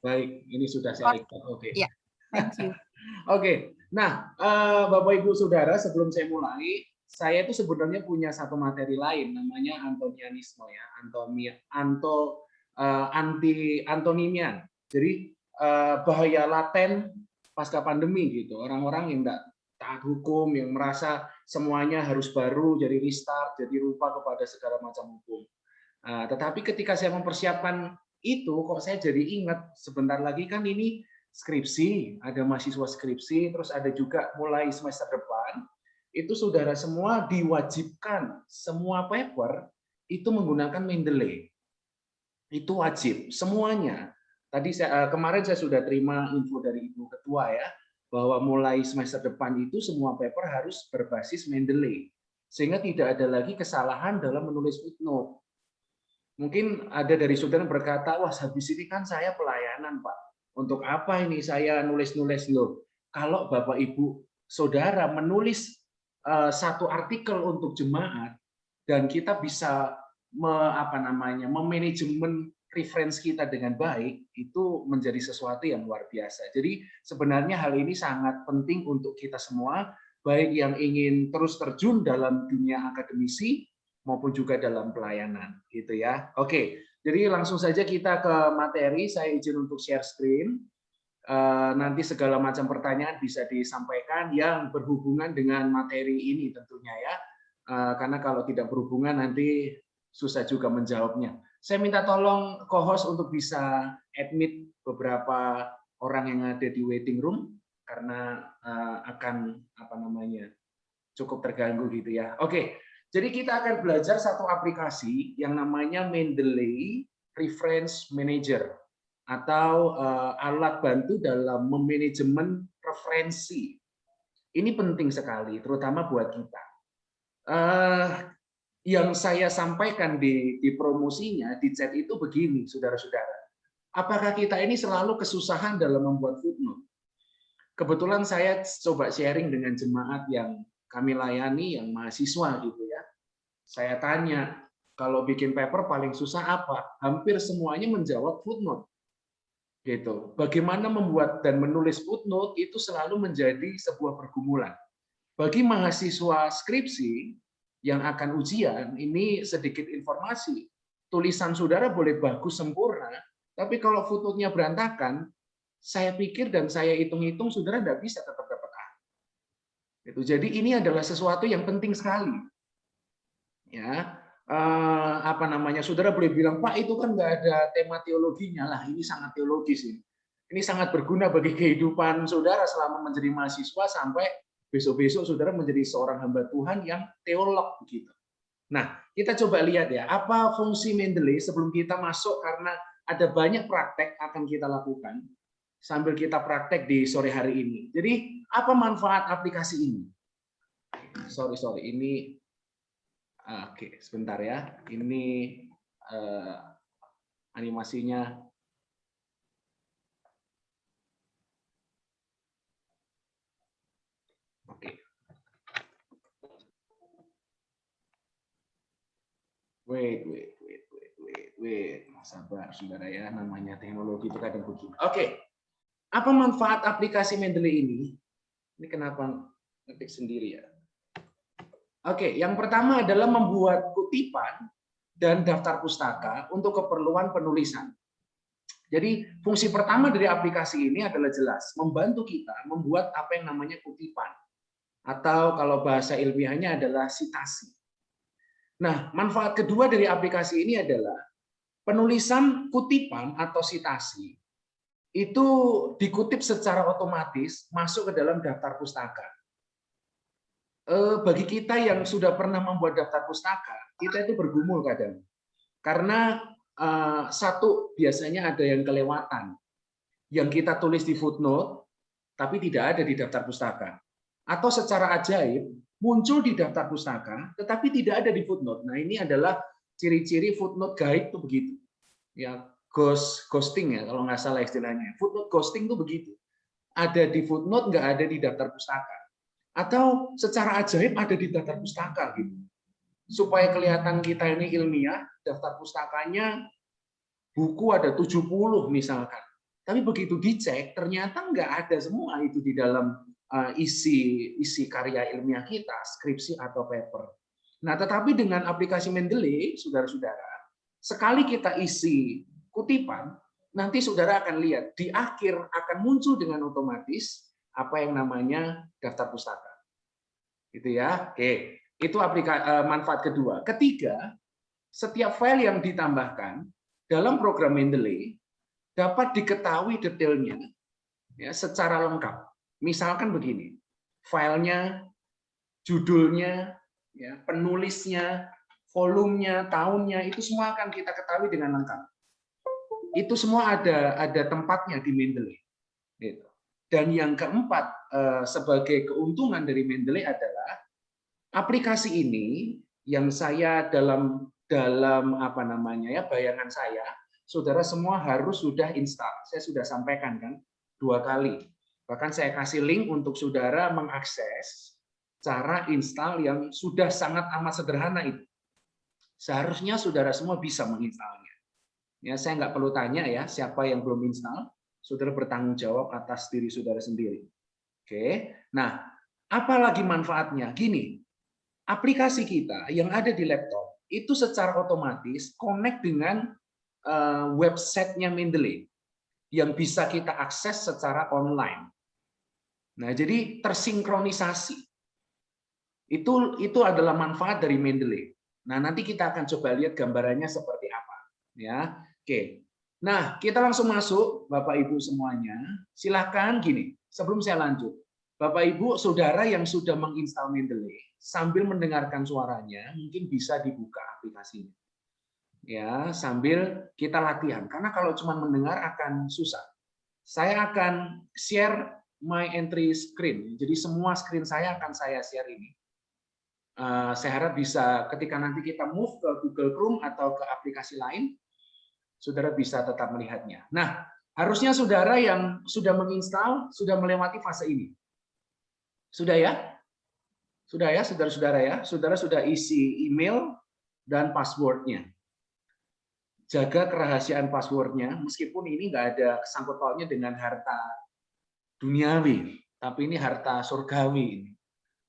Baik, ini sudah saya Record. record. Oke. Ya, thank you. Oke. Nah, Bapak Ibu Saudara, sebelum saya mulai, saya itu sebenarnya punya satu materi lain namanya antonianisme ya, antonimian. Jadi bahaya laten pasca pandemi gitu. Orang-orang yang tidak taat hukum, yang merasa semuanya harus baru, jadi restart, jadi lupa kepada segala macam hukum. Tetapi ketika saya mempersiapkan itu, kok saya jadi ingat sebentar lagi kan ini skripsi, ada mahasiswa skripsi, terus ada juga mulai semester depan, itu saudara semua diwajibkan semua paper itu menggunakan Mendeley. Itu wajib semuanya. Tadi kemarin saya sudah terima info dari Ibu Ketua ya, bahwa mulai semester depan itu semua paper harus berbasis Mendeley. Sehingga tidak ada lagi kesalahan dalam menulis footnote. Mungkin ada dari saudara yang berkata, wah habis ini kan saya pelayanan Pak. Untuk apa ini saya nulis-nulis loh? Kalau Bapak Ibu Saudara menulis satu artikel untuk jemaat dan kita bisa memanajemen reference kita dengan baik, itu menjadi sesuatu yang luar biasa. Jadi sebenarnya hal ini sangat penting untuk kita semua, baik yang ingin terus terjun dalam dunia akademisi maupun juga dalam pelayanan, gitu ya. Oke, jadi langsung saja kita ke materi. Saya izin untuk share screen. Nanti segala macam pertanyaan bisa disampaikan yang berhubungan dengan materi ini tentunya ya. Karena kalau tidak berhubungan nanti susah juga menjawabnya. Saya minta tolong co-host untuk bisa admit beberapa orang yang ada di waiting room karena akan cukup terganggu gitu ya. Oke. Jadi kita akan belajar satu aplikasi yang namanya Mendeley Reference Manager atau alat bantu dalam memanajemen referensi. Ini penting sekali, terutama buat kita. Yang saya sampaikan di promosinya, di chat itu begini, saudara-saudara. Apakah kita ini selalu kesusahan dalam membuat footnote? Kebetulan saya coba sharing dengan jemaat yang kami layani, yang mahasiswa gitu ya. Saya tanya, kalau bikin paper paling susah apa? Hampir semuanya menjawab footnote. Gitu. Bagaimana membuat dan menulis footnote itu selalu menjadi sebuah pergumulan. Bagi mahasiswa skripsi yang akan ujian, ini sedikit informasi. Tulisan saudara boleh bagus sempurna, tapi kalau footnote-nya berantakan, saya pikir dan saya hitung-hitung saudara tidak bisa tetap dapat A. Jadi ini adalah sesuatu yang penting sekali. Ya, saudara boleh bilang, Pak itu kan nggak ada tema teologinya lah, ini sangat teologis ini. Ini sangat berguna bagi kehidupan saudara selama menjadi mahasiswa sampai besok-besok saudara menjadi seorang hamba Tuhan yang teolog begitu. Nah, kita coba lihat ya, apa fungsi Mendeley sebelum kita masuk karena ada banyak praktek akan kita lakukan sambil kita praktek di sore hari ini. Jadi, apa manfaat aplikasi ini? Sorry, ini Oke, sebentar ya. Ini animasinya. Oke. Wait. Sabar, saudara ya. Namanya teknologi itu kadang begini. Oke. Apa manfaat aplikasi Mendeley ini? Ini kenapa ngetik sendiri ya? Oke, yang pertama adalah membuat kutipan dan daftar pustaka untuk keperluan penulisan. Jadi fungsi pertama dari aplikasi ini adalah jelas, membantu kita membuat apa yang namanya kutipan. Atau kalau bahasa ilmiahnya adalah sitasi. Nah, manfaat kedua dari aplikasi ini adalah penulisan kutipan atau sitasi itu dikutip secara otomatis masuk ke dalam daftar pustaka. Bagi kita yang sudah pernah membuat daftar pustaka, kita itu bergumul kadang. Karena satu, biasanya ada yang kelewatan. Yang kita tulis di footnote, tapi tidak ada di daftar pustaka. Atau secara ajaib, muncul di daftar pustaka, tetapi tidak ada di footnote. Nah, ini adalah ciri-ciri footnote guide itu begitu. Ya, ghosting ya, kalau nggak salah istilahnya. Footnote ghosting itu begitu. Ada di footnote, nggak ada di daftar pustaka. Atau secara ajaib ada di daftar pustaka gitu. Supaya kelihatan kita ini ilmiah, daftar pustakanya buku ada 70 misalkan. Tapi begitu dicek, ternyata nggak ada semua itu di dalam isi karya ilmiah kita, skripsi atau paper. Nah, tetapi dengan aplikasi Mendeley, saudara-saudara, sekali kita isi kutipan, nanti saudara akan lihat di akhir akan muncul dengan otomatis apa yang namanya daftar pustaka. Gitu ya. Oke, itu manfaat kedua. Ketiga, setiap file yang ditambahkan dalam program Mendeley dapat diketahui detailnya ya secara lengkap. Misalkan begini, filenya, judulnya, ya, penulisnya, volumenya, tahunnya, itu semua akan kita ketahui dengan lengkap. Itu semua ada tempatnya di Mendeley. Gitu. Dan yang keempat, sebagai keuntungan dari Mendeley adalah aplikasi ini yang saya dalam apa namanya ya bayangan saya, saudara semua harus sudah install. Saya sudah sampaikan kan 2 kali. Bahkan saya kasih link untuk saudara mengakses cara install yang sudah sangat amat sederhana itu. Seharusnya saudara semua bisa menginstalnya. Ya, saya nggak perlu tanya ya siapa yang belum install, saudara bertanggung jawab atas diri saudara sendiri. Oke, nah apalagi manfaatnya? Gini, aplikasi kita yang ada di laptop itu secara otomatis connect dengan websitenya Mendeley yang bisa kita akses secara online. Nah, jadi tersinkronisasi. Itu adalah manfaat dari Mendeley. Nah, nanti kita akan coba lihat gambarannya seperti apa. Ya, oke. Nah, kita langsung masuk, Bapak Ibu semuanya. Silakan gini, sebelum saya lanjut. Bapak Ibu, saudara yang sudah menginstal Mendeley, sambil mendengarkan suaranya, mungkin bisa dibuka aplikasinya. Ya, sambil kita latihan. Karena kalau cuma mendengar akan susah. Saya akan share my entry screen. Jadi semua screen saya akan saya share ini. Saya harap bisa ketika nanti kita move ke Google Chrome atau ke aplikasi lain, saudara bisa tetap melihatnya. Nah, harusnya saudara yang sudah menginstal sudah melewati fase ini. Sudah ya? Sudah ya, saudara-saudara ya? Saudara sudah isi email dan passwordnya. Jaga kerahasiaan passwordnya, meskipun ini nggak ada sangkut pautnya dengan harta duniawi, tapi ini harta surgawi.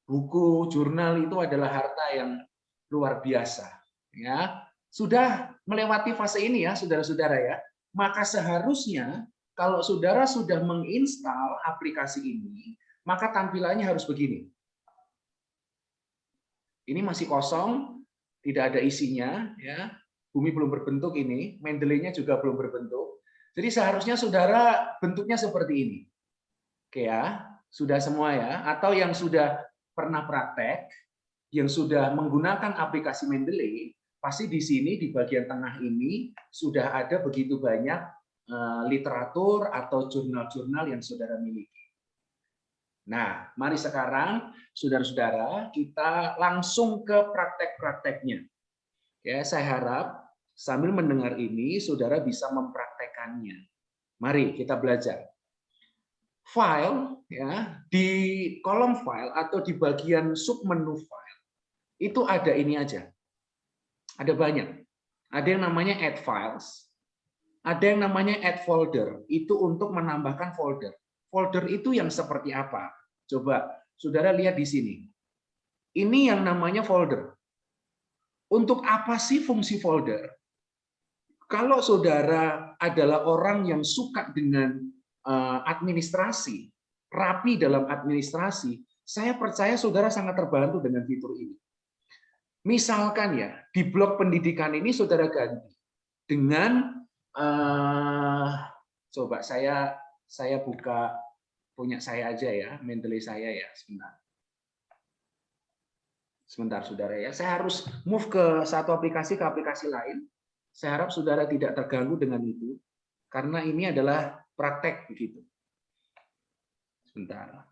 Buku, jurnal itu adalah harta yang luar biasa. Ya, sudah melewati fase ini ya, saudara-saudara ya. Maka seharusnya kalau saudara sudah menginstal aplikasi ini, maka tampilannya harus begini. Ini masih kosong, tidak ada isinya, ya. Bumi belum berbentuk ini, Mendeley-nya juga belum berbentuk. Jadi seharusnya saudara bentuknya seperti ini. Oke ya, sudah semua ya. Atau yang sudah pernah praktek, yang sudah menggunakan aplikasi Mendeley, pasti di sini di bagian tengah ini sudah ada begitu banyak literatur atau jurnal-jurnal yang saudara miliki. Nah, mari sekarang saudara-saudara kita langsung ke praktek-prakteknya. Ya, saya harap sambil mendengar ini saudara bisa mempraktekannya. Mari kita belajar. File ya, di kolom file atau di bagian submenu file itu ada ini aja. Ada banyak. Ada yang namanya add files, ada yang namanya add folder, itu untuk menambahkan folder. Folder itu yang seperti apa? Coba saudara lihat di sini. Ini yang namanya folder. Untuk apa sih fungsi folder? Kalau saudara adalah orang yang suka dengan administrasi, rapi dalam administrasi, saya percaya saudara sangat terbantu dengan fitur ini. Misalkan ya, di blok pendidikan ini saudara ganti dengan coba saya buka punya saya aja ya, Mendeley saya ya, sebentar saudara ya. Saya harus move ke satu aplikasi ke aplikasi lain. Saya harap saudara tidak terganggu dengan itu, karena ini adalah praktek begitu. Sebentar.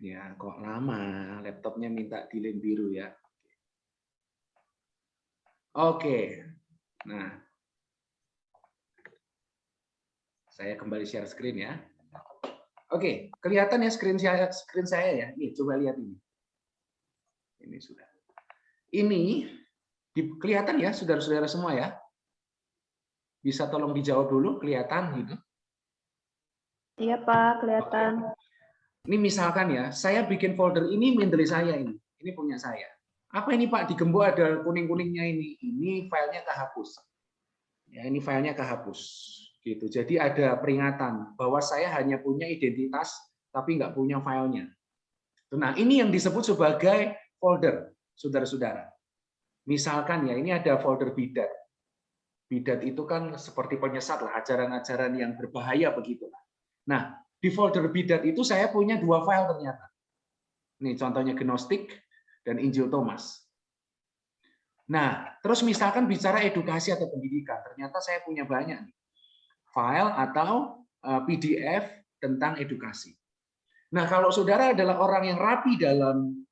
Ya, kok lama, laptopnya minta dilem biru ya. Oke, nah, saya kembali share screen ya. Oke, kelihatan ya screen saya ya. Nih, coba lihat ini. Ini sudah. Ini kelihatan ya, saudara-saudara semua ya. Bisa tolong dijawab dulu, kelihatan gitu. Iya Pak, kelihatan. Ini misalkan ya, saya bikin folder ini Mendeley saya ini. Ini punya saya. Apa ini Pak? Di gembok ada kuning-kuningnya ini. Ini filenya kehapus. Ya, ini filenya kehapus. Gitu. Jadi ada peringatan bahwa saya hanya punya identitas tapi nggak punya filenya. Nah, ini yang disebut sebagai folder, saudara-saudara. Misalkan ya, ini ada folder bidat. Bidat itu kan seperti penyesat lah, ajaran-ajaran yang berbahaya begitulah. Nah, di folder bidat itu saya punya 2 file ternyata. Nih contohnya Gnostik dan Injil Thomas. Nah, terus misalkan bicara edukasi atau pendidikan, ternyata saya punya banyak nih. File atau PDF tentang edukasi. Nah, kalau saudara adalah orang yang rapi dalam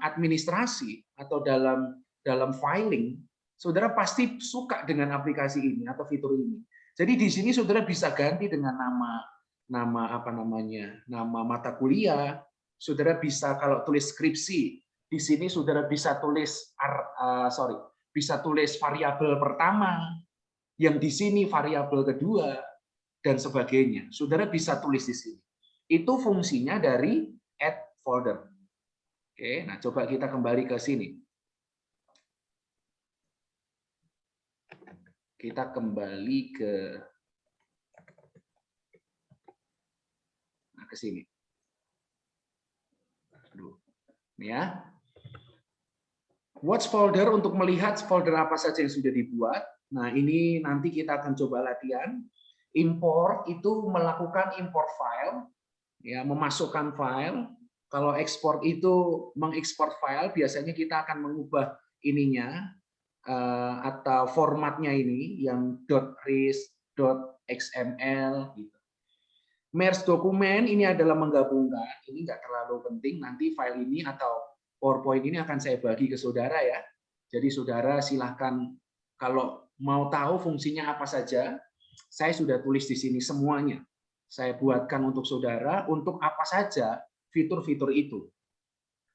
administrasi atau dalam filing, saudara pasti suka dengan aplikasi ini atau fitur ini. Jadi di sini saudara bisa ganti dengan nama apa namanya, nama mata kuliah. Saudara bisa kalau tulis skripsi, di sini saudara bisa tulis bisa tulis variabel pertama, yang di sini variabel kedua dan sebagainya. Saudara bisa tulis di sini. Itu fungsinya dari add folder. Oke, nah coba kita kembali ke sini. Kita kembali ke sini. Aduh. Ya. Watch folder untuk melihat folder apa saja yang sudah dibuat. Nah, ini nanti kita akan coba latihan. Import itu melakukan import file, ya, memasukkan file. Kalau ekspor itu mengekspor file, biasanya kita akan mengubah ininya atau formatnya ini yang .ris, .xml gitu. Merge dokumen ini adalah menggabungkan, ini nggak terlalu penting, nanti file ini atau PowerPoint ini akan saya bagi ke saudara ya. Jadi saudara silahkan kalau mau tahu fungsinya apa saja, saya sudah tulis di sini semuanya. Saya buatkan untuk saudara untuk apa saja fitur-fitur itu.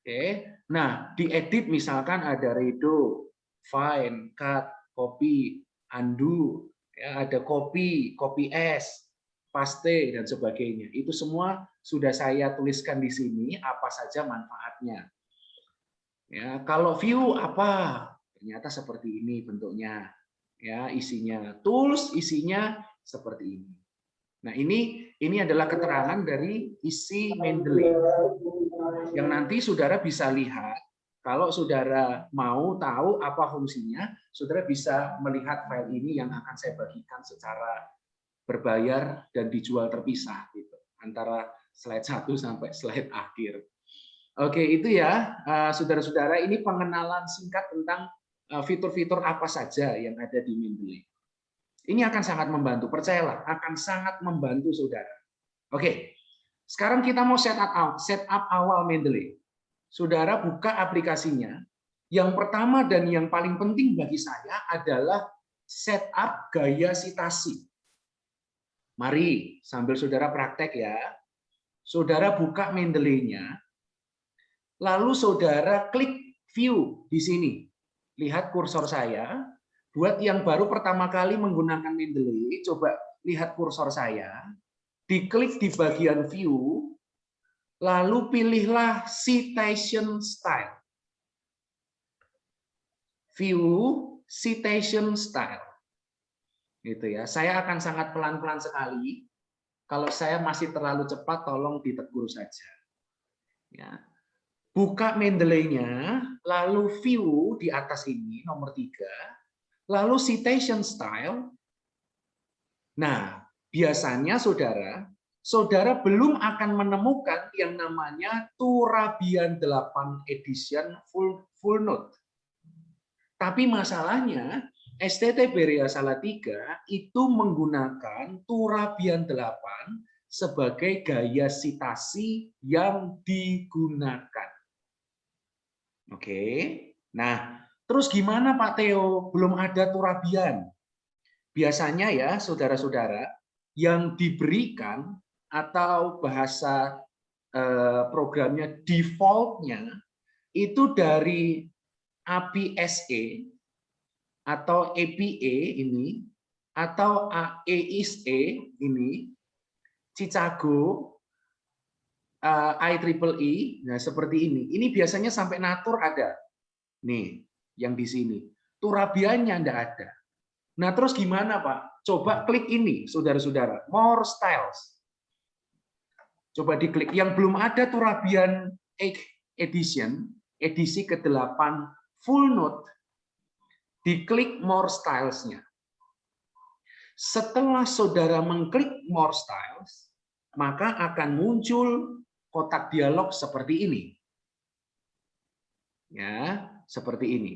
Oke. Nah, diedit misalkan ada redo, find, cut, copy, undo, ya, ada copy as, paste dan sebagainya. Itu semua sudah saya tuliskan di sini apa saja manfaatnya. Ya, kalau view apa? Ternyata seperti ini bentuknya. Ya, isinya tools, isinya seperti ini. Nah, ini adalah keterangan dari isi Mendeley. Yang nanti saudara bisa lihat, kalau saudara mau tahu apa fungsinya, saudara bisa melihat file ini yang akan saya bagikan secara berbayar dan dijual terpisah gitu, antara slide 1 sampai slide akhir. Oke, itu ya, saudara-saudara, ini pengenalan singkat tentang fitur-fitur apa saja yang ada di Mendeley. Ini akan sangat membantu, percayalah, akan sangat membantu saudara. Oke, sekarang kita mau setup awal Mendeley. Saudara buka aplikasinya. Yang pertama dan yang paling penting bagi saya adalah setup gaya sitasi. Mari, sambil saudara praktek ya. Saudara buka Mendeley-nya. Lalu saudara klik view di sini. Lihat kursor saya. Buat yang baru pertama kali menggunakan Mendeley, coba lihat kursor saya. Diklik di bagian view, lalu pilihlah citation style. View citation style. Gitu ya. Saya akan sangat pelan-pelan sekali. Kalau saya masih terlalu cepat, tolong ditegur saja. Ya. Buka Mendeley-nya, lalu view di atas ini, nomor 3, lalu citation style. Nah, biasanya saudara belum akan menemukan yang namanya Turabian 8 edition full note. Tapi masalahnya, STT Berea Salatiga itu menggunakan Turabian 8 sebagai gaya sitasi yang digunakan. Oke, nah terus gimana Pak Theo? Belum ada Turabian. Biasanya ya saudara-saudara yang diberikan atau bahasa programnya defaultnya itu dari API SE atau APA ini atau AISE ini, Chicago, IEEE, nah seperti ini. Ini biasanya sampai natur ada. Nih, yang di sini. Turabiannya enggak ada. Nah, terus gimana, Pak? Coba klik ini, saudara-saudara. More styles. Coba diklik. Yang belum ada Turabian edition, edisi ke-8 full note, diklik more styles-nya. Setelah saudara mengklik more styles, maka akan muncul kotak dialog seperti ini. Ya, seperti ini.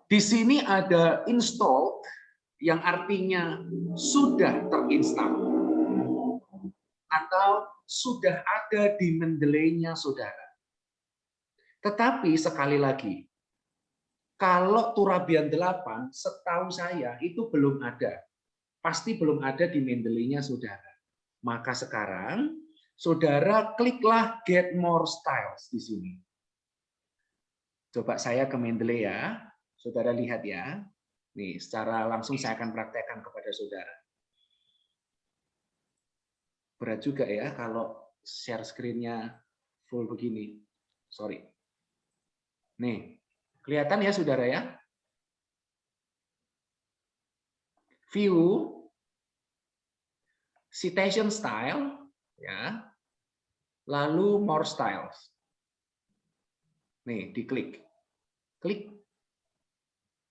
Di sini ada install yang artinya sudah terinstall atau sudah ada di Mendeley-nya saudara. Tetapi sekali lagi, kalau Turabian 8, setahu saya itu belum ada. Pasti belum ada di Mendeley-nya saudara. Maka sekarang, saudara kliklah Get More Styles di sini. Coba saya ke Mendeley ya. Saudara lihat ya. Nih, secara langsung saya akan praktekkan kepada saudara. Berat juga ya kalau share screen-nya full begini. Sorry. Nih, kelihatan ya saudara ya? View, citation style, ya, lalu more styles. Nih, diklik. Klik.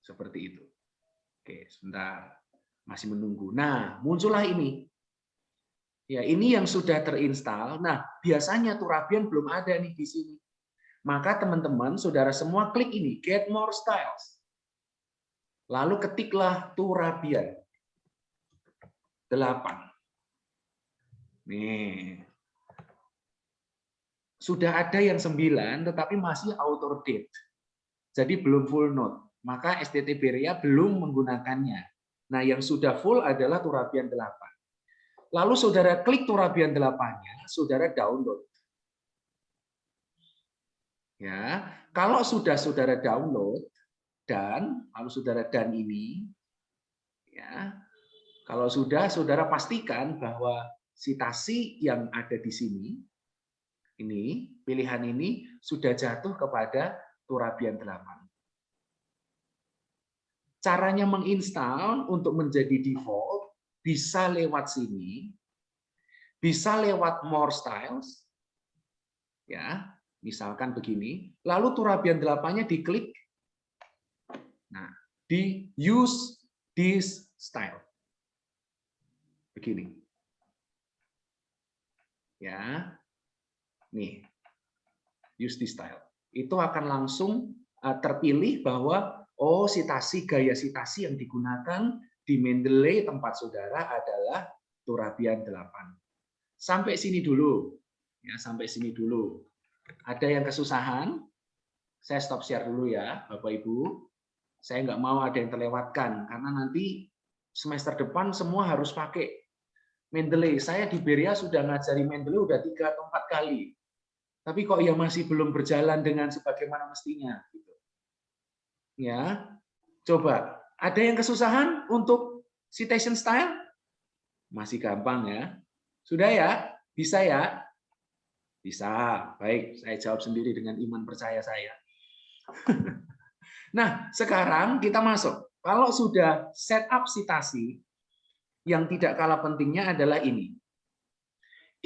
Seperti itu. Oke, sebentar. Masih menunggu. Nah, muncullah ini. Ya, ini yang sudah terinstall. Nah, biasanya Turabian belum ada nih di sini. Maka teman-teman, saudara semua klik ini, Get More Styles. Lalu ketiklah Turabian 8. Nih. Sudah ada yang 9, tetapi masih auto date. Jadi belum full note. Maka STT Beria belum menggunakannya. Nah, yang sudah full adalah Turabian 8. Lalu saudara klik Turabian 8-nya, saudara download. Ya, kalau sudah saudara download dan lalu saudara dan ini, ya, kalau sudah saudara pastikan bahwa citasi yang ada di sini, ini pilihan ini sudah jatuh kepada Turabian 8. Caranya menginstal untuk menjadi default bisa lewat sini, bisa lewat more styles, ya, misalkan begini. Lalu Turabian 8-nya diklik. Nah, di use this style. Begini. Ya. Nih. Use this style. Itu akan langsung terpilih bahwa oh, citasi gaya citasi yang digunakan di Mendeley tempat saudara adalah Turabian 8. Sampai sini dulu. Ya, sampai sini dulu. Ada yang kesusahan? Saya stop share dulu ya, Bapak Ibu. Saya nggak mau ada yang terlewatkan, karena nanti semester depan semua harus pakai Mendeley. Saya di Beria sudah ngajari Mendeley udah 3 atau 4 kali. Tapi kok ya masih belum berjalan dengan sebagaimana mestinya. Ya, coba. Ada yang kesusahan untuk citation style? Masih gampang ya. Sudah ya? Bisa ya? Bisa. Baik, saya jawab sendiri dengan iman percaya saya. Nah, sekarang kita masuk. Kalau sudah setup citasi, yang tidak kalah pentingnya adalah ini.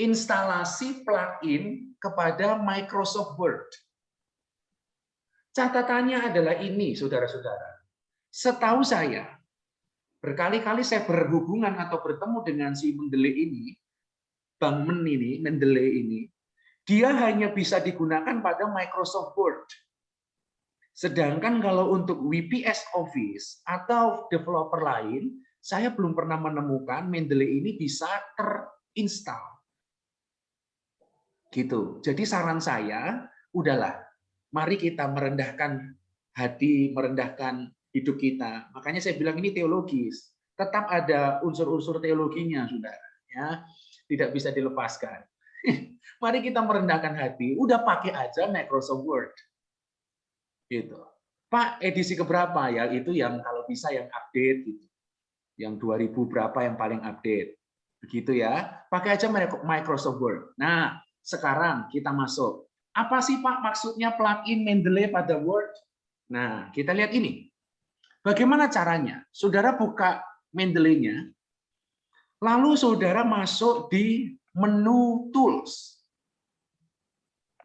Instalasi plugin kepada Microsoft Word. Catatannya adalah ini, saudara-saudara. Setahu saya, berkali-kali saya berhubungan atau bertemu dengan si Mendeley ini, Bang Men ini, Mendeley ini, dia hanya bisa digunakan pada Microsoft Word. Sedangkan kalau untuk WPS Office atau developer lain, saya belum pernah menemukan Mendeley ini bisa terinstall. Gitu. Jadi saran saya, udahlah, mari kita merendahkan hati, merendahkan hidup kita. Makanya saya bilang ini teologis. Tetap ada unsur-unsur teologinya, saudara. Ya. tidak bisa dilepaskan. Mari kita merendahkan hati, udah pakai aja Microsoft Word. Gitu. Pak, edisi keberapa ya? Itu yang kalau bisa yang update gitu. Yang 2000 berapa yang paling update. Begitu ya. Pakai aja Microsoft Word. Nah, sekarang kita masuk. Apa sih Pak maksudnya plugin Mendeley pada Word? Nah, kita lihat ini. Bagaimana caranya? Saudara buka Mendeley-nya, lalu saudara masuk di menu Tools.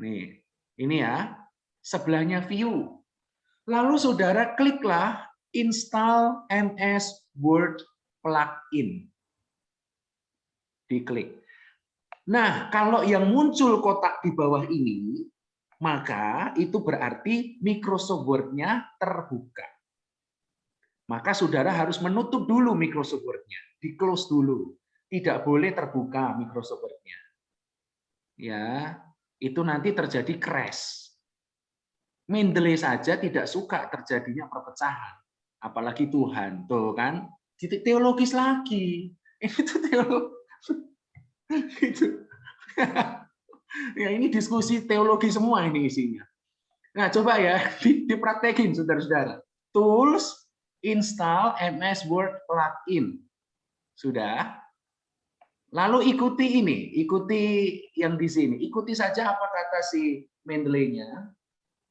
Nih, ini ya, sebelahnya View. Lalu saudara kliklah Install MS Word Plugin. Diklik. Nah, kalau yang muncul kotak di bawah ini, maka itu berarti Microsoft Word-nya terbuka. Maka saudara harus menutup dulu Microsoft Word-nya, di-close dulu. Tidak boleh terbuka Microsoft Word-nya. Ya, itu nanti terjadi crash. Mendeley saja tidak suka terjadinya perpecahan, apalagi Tuhan, tuh kan? Titik teologis lagi. Itu teologis. Itu. Ya, ini diskusi teologi semua ini isinya. Nah, coba ya dipraktekin saudara-saudara. Tools, install MS Word plugin. Sudah. Lalu ikuti ini, ikuti yang di sini. Ikuti saja apa kata si Mendeley-nya.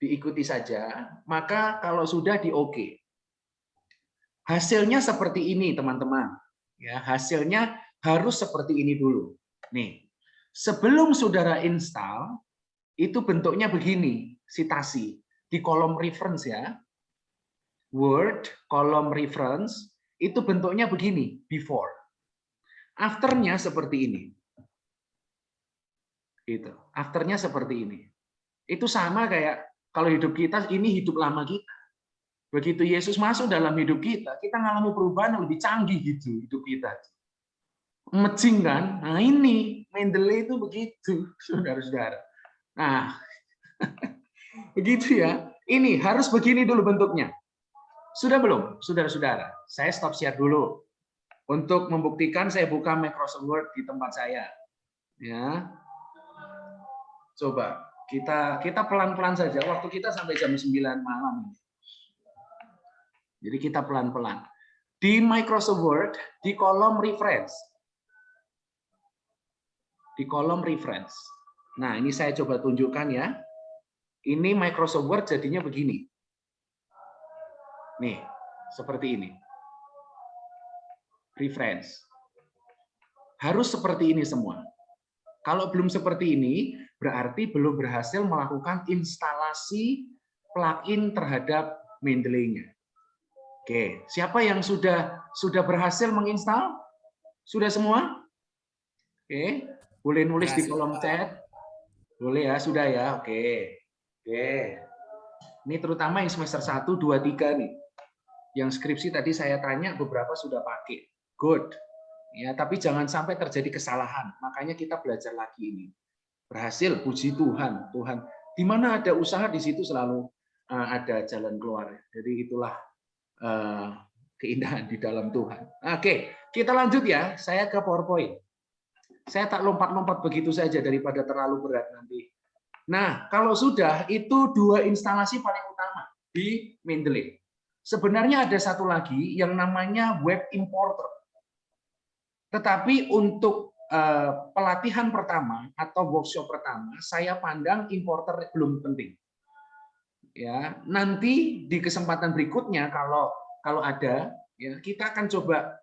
Diikuti saja, maka kalau sudah di oke. Hasilnya seperti ini, teman-teman. Ya, hasilnya harus seperti ini dulu. Nih, sebelum saudara install, itu bentuknya begini, citasi di kolom reference ya. Word, kolom reference, itu bentuknya begini, before. After-nya seperti ini. Gitu. After-nya seperti ini. Itu sama kayak kalau hidup kita, ini hidup lama kita. Begitu Yesus masuk dalam hidup kita, kita mengalami perubahan yang lebih canggih gitu hidup kita. Mejing kan? Nah ini, Mendeley itu begitu, saudara-saudara. Nah, begitu ya. Ini harus begini dulu bentuknya. Sudah belum, saudara-saudara? Saya stop share dulu. Untuk membuktikan, saya buka Microsoft Word di tempat saya. Ya, coba kita pelan-pelan saja. Waktu kita sampai jam 9 malam. Jadi kita pelan-pelan. Di Microsoft Word, di kolom reference. Di kolom reference. Nah, ini saya coba tunjukkan ya. Ini Microsoft Word jadinya begini. Nih, seperti ini. Reference. Harus seperti ini semua. Kalau belum seperti ini, berarti belum berhasil melakukan instalasi plugin terhadap Mendeley-nya. Oke, siapa yang sudah berhasil menginstal? Sudah semua? Oke, boleh nulis di kolom chat. Boleh ya, sudah ya. Oke. Oke. Ini terutama yang semester 1, 2, 3 nih. Yang skripsi tadi saya tanya beberapa sudah pakai. Good. Ya, tapi jangan sampai terjadi kesalahan. Makanya kita belajar lagi ini. Berhasil, puji Tuhan. Tuhan, di mana ada usaha di situ selalu ada jalan keluar. Jadi itulah keindahan di dalam Tuhan. Oke, kita lanjut ya. Saya ke PowerPoint. Saya tak lompat-lompat begitu saja daripada terlalu berat nanti. Nah, kalau sudah, itu 2 instalasi paling utama di Mendeley. Sebenarnya ada satu lagi yang namanya Web Importer. Tetapi untuk pelatihan pertama atau workshop pertama, saya pandang importer belum penting. Ya, nanti di kesempatan berikutnya kalau ada, ya kita akan coba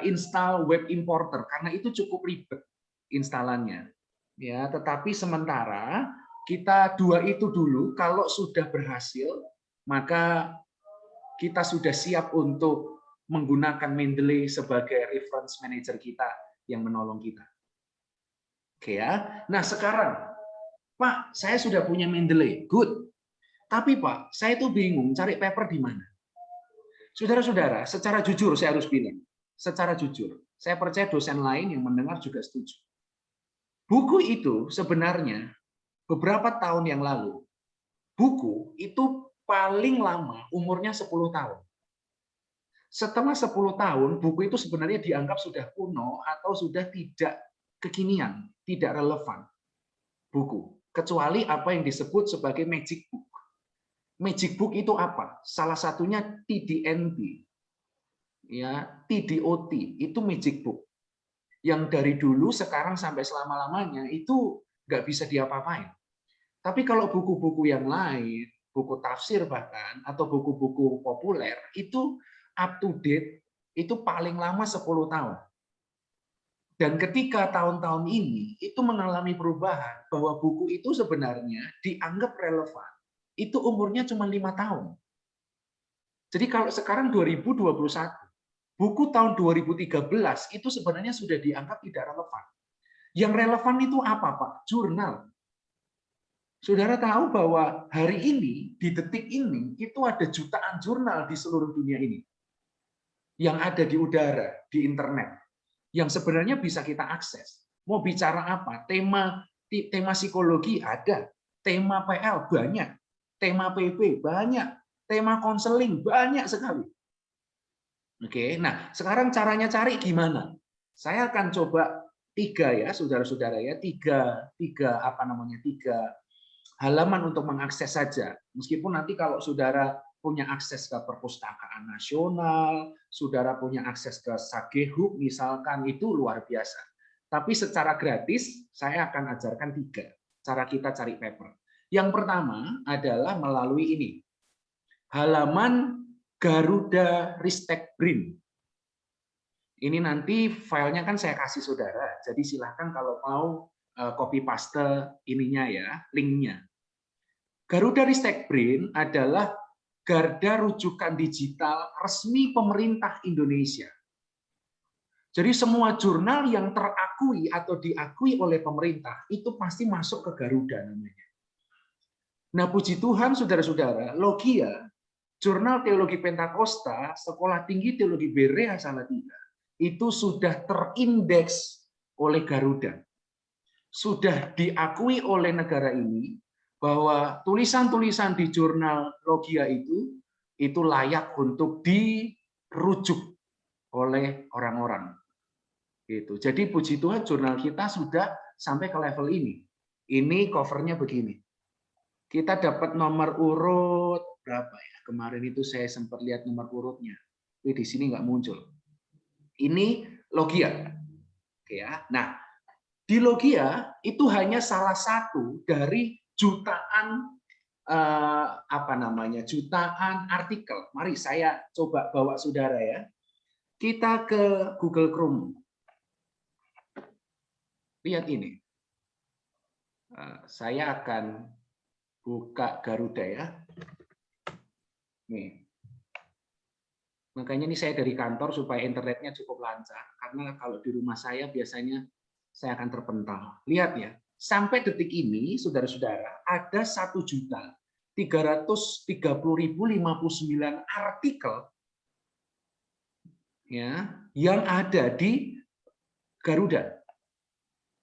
install web importer karena itu cukup ribet instalannya. Ya, tetapi sementara kita 2 itu dulu, kalau sudah berhasil, maka kita sudah siap untuk menggunakan Mendeley sebagai reference manager kita yang menolong kita. Oke ya. Nah sekarang, Pak, saya sudah punya Mendeley, good. Tapi Pak, saya itu bingung cari paper di mana. Saudara-saudara, secara jujur saya harus bilang, secara jujur, saya percaya dosen lain yang mendengar juga setuju. Buku itu sebenarnya beberapa tahun yang lalu, buku itu paling lama umurnya 10 tahun. Setelah 10 tahun, buku itu sebenarnya dianggap sudah kuno atau sudah tidak kekinian, tidak relevan buku, kecuali apa yang disebut sebagai magic book. Magic book itu apa? Salah satunya TDNT, ya, TDOT, itu magic book. Yang dari dulu sekarang sampai selama-lamanya itu nggak bisa diapa-apain. Tapi kalau buku-buku yang lain, buku tafsir bahkan, atau buku-buku populer, itu up to date, itu paling lama 10 tahun. Dan ketika tahun-tahun ini itu mengalami perubahan, bahwa buku itu sebenarnya dianggap relevan, itu umurnya cuma 5 tahun. Jadi kalau sekarang 2021, buku tahun 2013 itu sebenarnya sudah dianggap tidak relevan. Yang relevan itu apa, Pak? Jurnal. Saudara tahu bahwa hari ini, di detik ini, itu ada jutaan jurnal di seluruh dunia ini. Yang ada di udara, di internet. Yang sebenarnya bisa kita akses. Mau bicara apa? Tema psikologi ada, tema PL banyak, tema PP banyak, tema konseling banyak sekali. Oke, nah sekarang caranya cari gimana? Saya akan coba tiga ya, saudara-saudara ya, tiga halaman untuk mengakses saja. Meskipun nanti kalau saudara punya akses ke perpustakaan nasional, saudara punya akses ke Sagehub misalkan, itu luar biasa. Tapi secara gratis saya akan ajarkan 3 cara kita cari paper. Yang pertama adalah melalui ini. Halaman Garuda Ristek BRIN. Ini nanti filenya kan saya kasih saudara. Jadi silahkan kalau mau copy paste ininya ya, linknya. Garuda Ristek BRIN adalah garda rujukan digital resmi pemerintah Indonesia. Jadi semua jurnal yang terakui atau diakui oleh pemerintah itu pasti masuk ke Garuda namanya. Nah, puji Tuhan saudara-saudara, Logia, Jurnal Teologi Pentakosta, Sekolah Tinggi Teologi Berea Salatiga, itu sudah terindeks oleh Garuda. Sudah diakui oleh negara ini bahwa tulisan-tulisan di jurnal Logia itu layak untuk dirujuk oleh orang-orang. Gitu. Jadi puji Tuhan jurnal kita sudah sampai ke level ini. Ini covernya begini. Kita dapat nomor urut berapa ya? Kemarin itu saya sempat lihat nomor urutnya. Tapi di sini nggak muncul. Ini Logia. Oke ya. Nah, di Logia itu hanya salah satu dari jutaan jutaan artikel. Mari saya coba bawa saudara ya. Kita ke Google Chrome. Lihat ini. Saya akan buka Garuda ya. Nih. Makanya ini saya dari kantor supaya internetnya cukup lancar. Karena kalau di rumah saya biasanya saya akan terpental. Lihat ya. Sampai detik ini, saudara-saudara, ada 1.330.059 artikel ya yang ada di Garuda,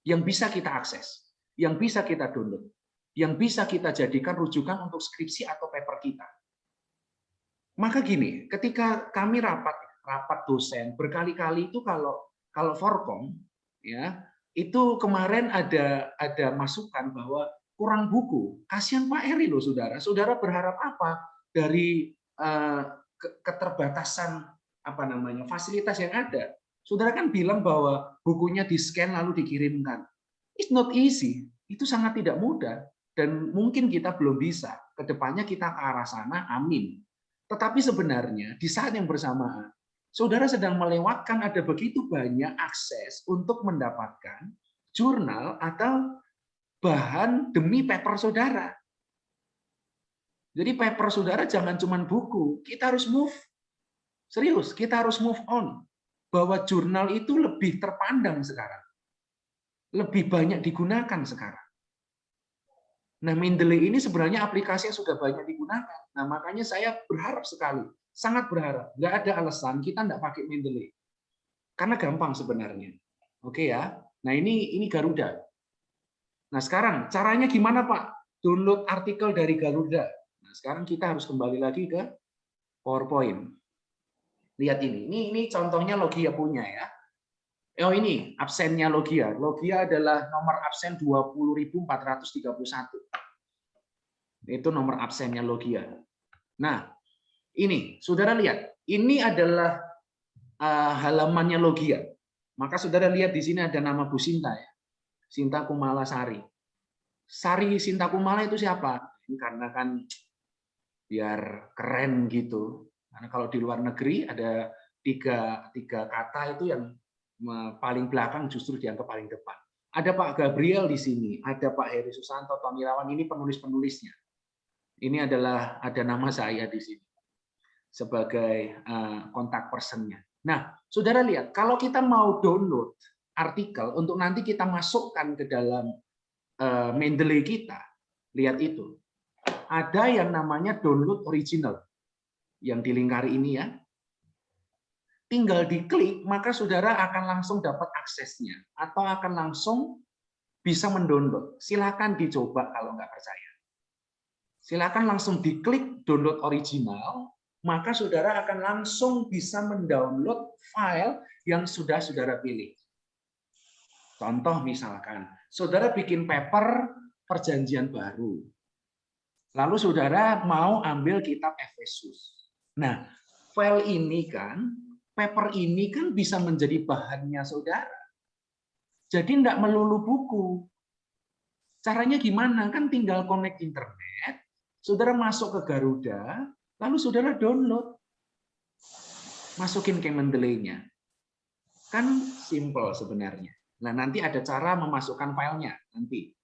yang bisa kita akses, yang bisa kita download, yang bisa kita jadikan rujukan untuk skripsi atau paper kita. Maka gini, ketika kami rapat dosen berkali-kali itu kalau Forkom ya, itu kemarin ada masukan bahwa kurang buku. Kasihan Pak Eri loh saudara. Saudara berharap apa dari keterbatasan fasilitas yang ada? Saudara kan bilang bahwa bukunya di-scan lalu dikirimkan. It's not easy. Itu sangat tidak mudah dan mungkin kita belum bisa. Kedepannya kita ke arah sana, amin. Tetapi sebenarnya di saat yang bersamaan, saudara sedang melewatkan ada begitu banyak akses untuk mendapatkan jurnal atau bahan demi paper saudara. Jadi paper saudara jangan cuma buku, kita harus move. Serius, kita harus move on. Bahwa jurnal itu lebih terpandang sekarang. Lebih banyak digunakan sekarang. Nah, Mendeley ini sebenarnya aplikasi yang sudah banyak digunakan. Nah, makanya saya berharap sekali, sangat berharap. Nggak ada alasan kita nggak pakai Mendeley. Karena gampang sebenarnya. Oke ya. Nah, ini Garuda. Nah, sekarang caranya gimana, Pak? Download artikel dari Garuda. Nah, sekarang kita harus kembali lagi ke PowerPoint. Lihat ini contohnya Logia punya ya. Oh ini absennya Logia. Logia adalah nomor absen 20.431. Itu nomor absennya Logia. Nah, ini saudara lihat, ini adalah halamannya Logia. Maka saudara lihat di sini ada nama Bu Sinta ya. Sinta Kumala Sari. Sari Sinta Kumala itu siapa? Karena kan biar keren gitu. Karena kalau di luar negeri ada tiga kata itu yang paling belakang justru dianggap paling depan. Ada Pak Gabriel di sini, ada Pak Heri Susanto, Tommy Irawan, ini penulis-penulisnya. Ini adalah ada nama saya di sini sebagai kontak personnya. Nah, saudara lihat, kalau kita mau download artikel untuk nanti kita masukkan ke dalam Mendeley kita, lihat itu. Ada yang namanya download original yang dilingkari ini ya. Tinggal diklik, maka saudara akan langsung dapat aksesnya atau akan langsung bisa mendownload. Silakan dicoba kalau nggak percaya. Silakan langsung diklik download original, maka saudara akan langsung bisa mendownload file yang sudah saudara pilih. Contoh misalkan, saudara bikin paper perjanjian baru. Lalu saudara mau ambil kitab Efesus. Nah, file ini kan, paper ini kan bisa menjadi bahannya saudara. Jadi tidak melulu buku. Caranya gimana? Kan tinggal connect internet, saudara masuk ke Garuda, lalu saudara download. Masukin ke Mendeley-nya. Kan simple sebenarnya. Nah, nanti ada cara memasukkan filenya nanti.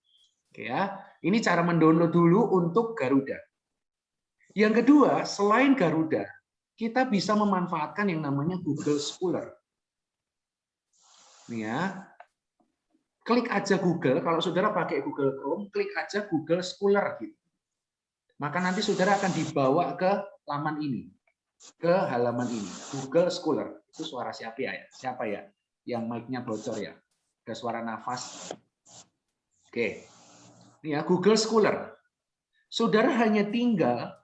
Oke ya. Ini cara mendownload dulu untuk Garuda. Yang kedua, selain Garuda, kita bisa memanfaatkan yang namanya Google Scholar. Nih ya. Klik aja Google, kalau saudara pakai Google Chrome, klik aja Google Scholar gitu. Maka nanti saudara akan dibawa ke laman ini, ke halaman ini, Google Scholar. Itu suara siapa ya? Siapa ya? Yang mic-nya bocor ya? Ada suara nafas. Oke. Ini ya, Google Scholar. Saudara hanya tinggal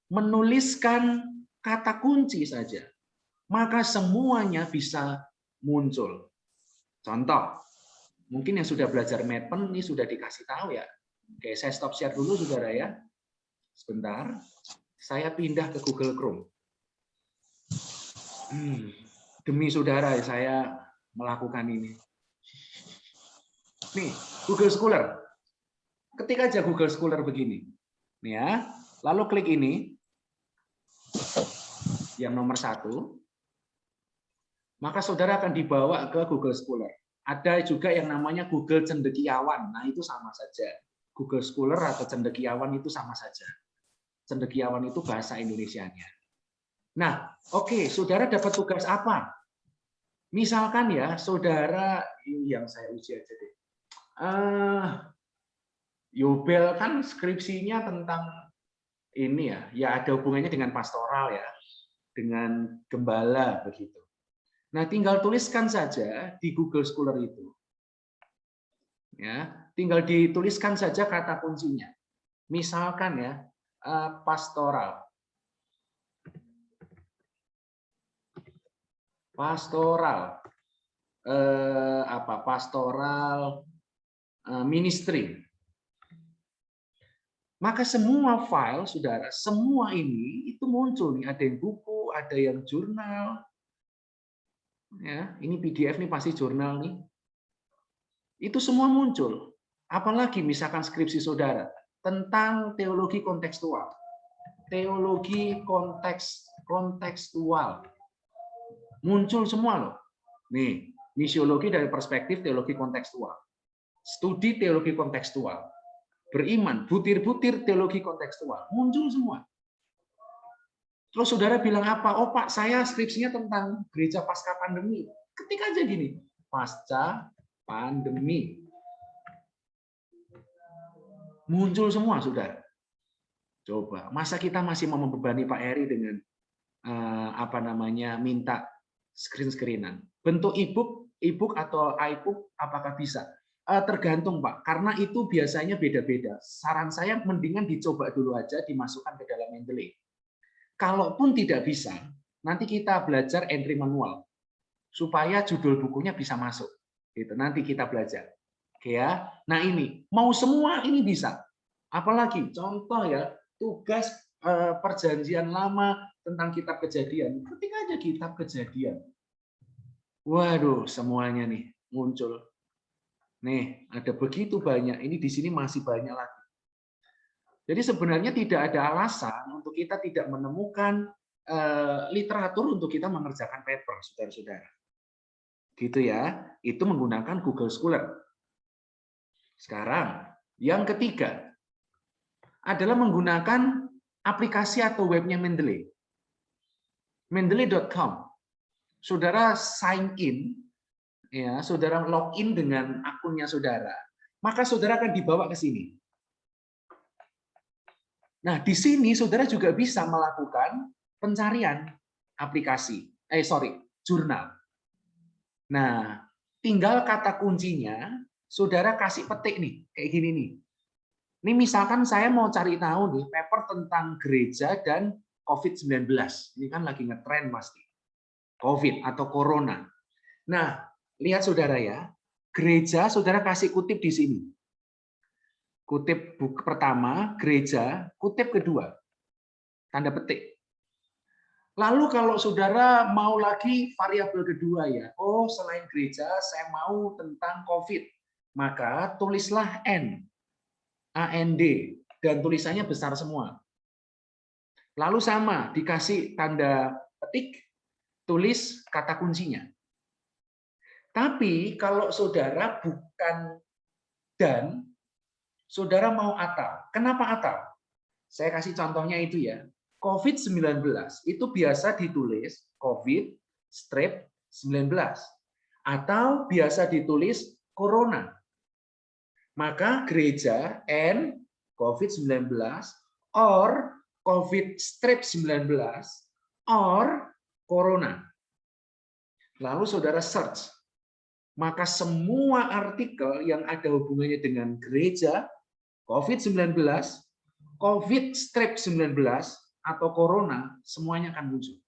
menuliskan kata kunci saja, maka semuanya bisa muncul. Contoh, mungkin yang sudah belajar Maven ini sudah dikasih tahu ya. Oke, saya stop share dulu saudara ya. Sebentar, saya pindah ke Google Chrome. Demi saudara saya melakukan ini. Nih, Google Scholar. Ketik aja Google Scholar begini. Nih ya, lalu klik ini. Yang nomor 1. Maka saudara akan dibawa ke Google Scholar. Ada juga yang namanya Google Cendekiawan. Nah, itu sama saja. Google Scholar atau Cendekiawan itu sama saja. Cendekiawan itu bahasa Indonesianya. Nah, oke, saudara dapat tugas apa? Misalkan ya, saudara, ini yang saya uji aja deh. Yobel kan skripsinya tentang ini ya ada hubungannya dengan pastoral ya, dengan gembala begitu. Nah, tinggal tuliskan saja di Google Scholar itu. Ya, tinggal dituliskan saja kata kuncinya. Misalkan ya, pastoral. Pastoral. Pastoral ministry. Maka semua file, saudara, semua ini itu muncul nih. Ada yang buku, ada yang jurnal. Ya, ini PDF nih pasti jurnal nih. Itu semua muncul. Apalagi misalkan skripsi saudara tentang teologi kontekstual. Teologi kontekstual. Muncul semua loh. Nih, misiologi dari perspektif teologi kontekstual. Studi teologi kontekstual. Beriman, butir-butir teologi kontekstual. Muncul semua. Terus saudara bilang apa? Oh Pak, saya skripsinya tentang gereja pasca pandemi. Ketik aja gini, pasca pandemi. Muncul semua, saudara. Coba, masa kita masih mau membebani Pak Heri dengan minta screen-screenan. Bentuk e-book atau iBook apakah bisa? Tergantung Pak, karena itu biasanya beda-beda. Saran saya mendingan dicoba dulu aja, dimasukkan ke dalam Mendeley. Kalaupun tidak bisa, nanti kita belajar entry manual. supaya judul bukunya bisa masuk. Gitu. Nanti kita belajar. Oke ya. Nah ini, mau semua ini bisa. Apalagi contoh ya, tugas perjanjian lama tentang kitab Kejadian. Ketik aja kitab Kejadian. Waduh, semuanya nih muncul. Nih, ada begitu banyak. Ini di sini masih banyak lagi. Jadi sebenarnya tidak ada alasan untuk kita tidak menemukan literatur untuk kita mengerjakan paper, saudara-saudara. Gitu ya. Itu menggunakan Google Scholar. Sekarang, yang ketiga adalah menggunakan aplikasi atau webnya Mendeley. Mendeley.com. Saudara sign in, ya, saudara login dengan akunnya saudara, maka saudara akan dibawa ke sini. Nah, di sini saudara juga bisa melakukan pencarian aplikasi, jurnal. Nah, tinggal kata kuncinya, saudara kasih petik nih, kayak gini nih. Ini misalkan saya mau cari tahu nih paper tentang gereja dan COVID-19. Ini kan lagi ngetren pasti. COVID atau Corona. Nah, lihat saudara ya, gereja saudara kasih kutip di sini. Kutip buku pertama, gereja, kutip kedua, tanda petik. Lalu kalau saudara mau lagi variabel kedua ya, oh selain gereja saya mau tentang COVID, maka tulislah N, AND, dan tulisannya besar semua. Lalu sama, dikasih tanda petik, tulis kata kuncinya. Tapi kalau saudara bukan dan, saudara mau atau. Kenapa atau? Saya kasih contohnya itu ya. COVID-19 itu biasa ditulis COVID-19 atau biasa ditulis Corona. Maka gereja N COVID-19 or COVID-19 or Corona. Lalu saudara search. Maka semua artikel yang ada hubungannya dengan gereja, COVID-19, COVID-19, atau Corona, semuanya akan muncul.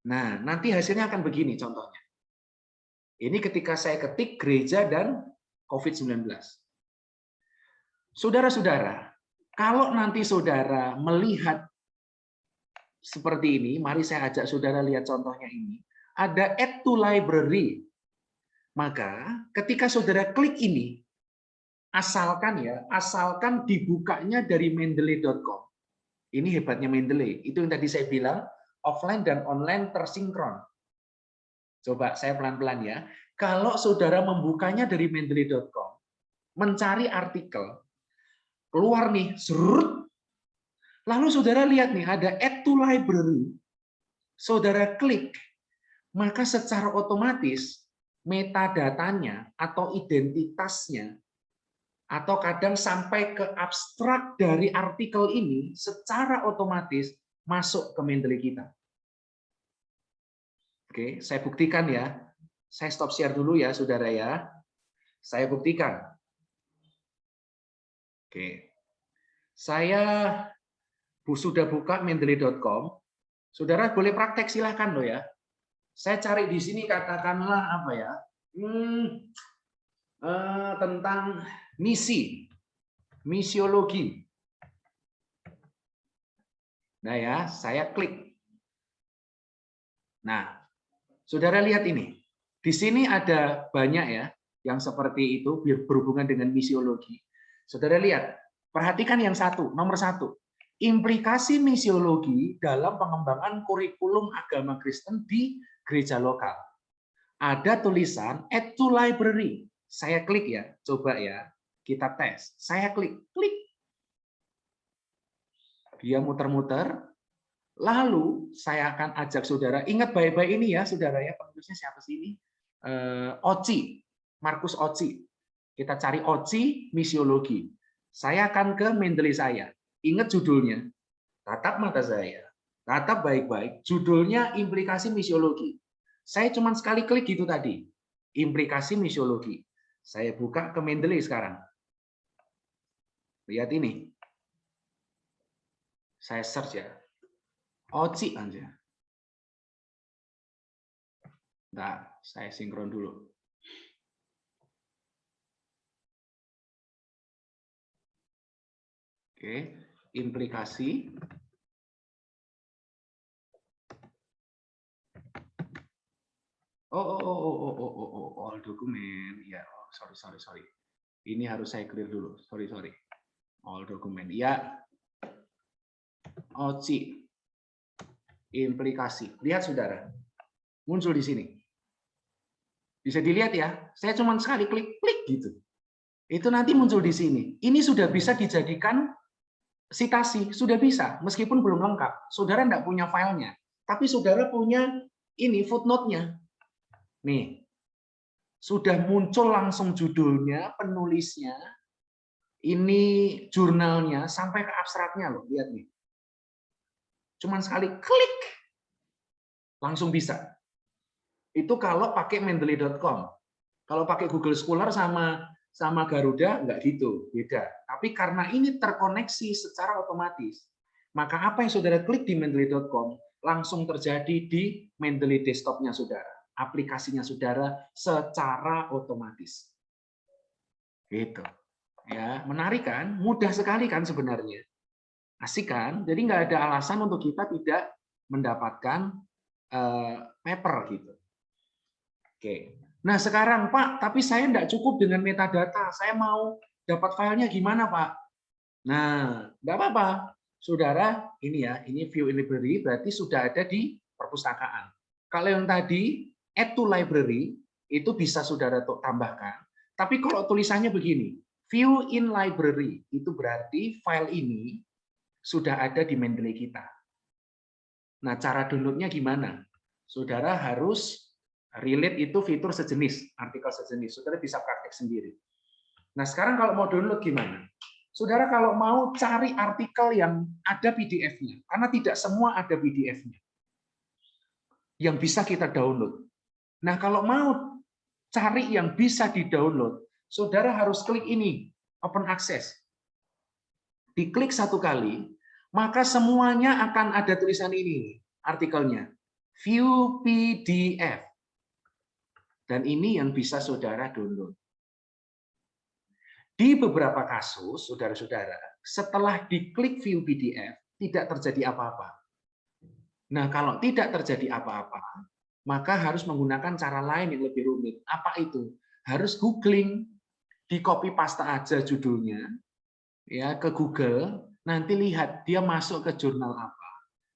Nah, nanti hasilnya akan begini contohnya. Ini ketika saya ketik gereja dan COVID-19. Saudara-saudara, kalau nanti saudara melihat seperti ini, mari saya ajak saudara lihat contohnya ini. Ada add to library. Maka ketika saudara klik ini, asalkan dibukanya dari mendeley.com. Ini hebatnya Mendeley. Itu yang tadi saya bilang, offline dan online tersinkron. Coba saya pelan-pelan ya. Kalau saudara membukanya dari mendeley.com, mencari artikel, keluar nih, serut. Lalu saudara lihat nih, ada add to library. Saudara klik, maka secara otomatis metadatanya atau identitasnya atau kadang sampai ke abstrak dari artikel ini secara otomatis masuk ke Mendeley kita. Oke, saya buktikan ya. Saya stop share dulu ya, saudara ya. Saya buktikan. Oke. Saya sudah buka mendeley.com. Saudara boleh praktek silahkan loh ya. Saya cari di sini katakanlah apa ya? Tentang misiologi. Nah ya, saya klik. Nah, saudara lihat ini. Di sini ada banyak ya yang seperti itu berhubungan dengan misiologi. Saudara lihat, perhatikan yang satu, nomor satu. Implikasi misiologi dalam pengembangan kurikulum agama Kristen di gereja lokal. Ada tulisan add to library. Saya klik ya, coba ya, kita tes. Saya klik. Dia muter-muter. Lalu saya akan ajak saudara, ingat baik-baik ini ya saudara ya, penulisnya siapa sih ini? Oci, Markus Oci. Kita cari Oci misiologi. Saya akan ke Mendeley saya. Ingat judulnya. Tatap mata saya. Tatap baik-baik. Judulnya implikasi misiologi. Saya cuma sekali klik gitu tadi. Implikasi misiologi. Saya buka ke Mendeley sekarang. Lihat ini. Saya search ya. Oci aja. Bentar, saya sinkron dulu. Oke, implikasi. All dokumen. Ya, sorry. Ini harus saya clear dulu. Sorry. All dokumen. Ya. OCI. Implikasi. Lihat saudara. Muncul di sini. Bisa dilihat ya. Saya cuma sekali klik gitu. Itu nanti muncul di sini. Ini sudah bisa dijadikan sitasi, sudah bisa, meskipun belum lengkap. Saudara tidak punya filenya, tapi saudara punya ini footnote-nya. Nih, sudah muncul langsung judulnya, penulisnya, ini jurnalnya, sampai ke abstraknya loh, lihat nih. Cuman sekali klik, langsung bisa. Itu kalau pakai mendeley.com. Kalau pakai Google Scholar sama Garuda, nggak gitu, beda. Tapi karena ini terkoneksi secara otomatis, maka apa yang saudara klik di mendeley.com langsung terjadi di Mendeley desktop-nya saudara, aplikasinya saudara secara otomatis. Gitu. Ya, menarik kan? Mudah sekali kan sebenarnya. Asik kan? Jadi nggak ada alasan untuk kita tidak mendapatkan paper gitu. Oke. Nah sekarang Pak, tapi saya tidak cukup dengan metadata. Saya mau dapat filenya gimana Pak? Nah, nggak apa-apa. Saudara, ini ya, ini view in library berarti sudah ada di perpustakaan. Kalau yang tadi add to library itu bisa saudara tambahkan. Tapi kalau tulisannya begini, view in library itu berarti file ini sudah ada di Mendeley kita. Nah, cara downloadnya gimana? Saudara harus relate itu fitur sejenis, artikel sejenis. Saudara bisa praktek sendiri. Nah, sekarang kalau mau download gimana? Saudara kalau mau cari artikel yang ada PDF-nya, karena tidak semua ada PDF-nya yang bisa kita download. Nah, kalau mau cari yang bisa di-download, saudara harus klik ini, open access. Diklik satu kali, maka semuanya akan ada tulisan ini, artikelnya. View PDF. Dan ini yang bisa saudara download. Di beberapa kasus, saudara-saudara, setelah diklik view PDF, tidak terjadi apa-apa. Nah, kalau tidak terjadi apa-apa, maka harus menggunakan cara lain yang lebih rumit. Apa itu? Harus googling, di copy paste aja judulnya, ya ke Google, nanti lihat dia masuk ke jurnal apa,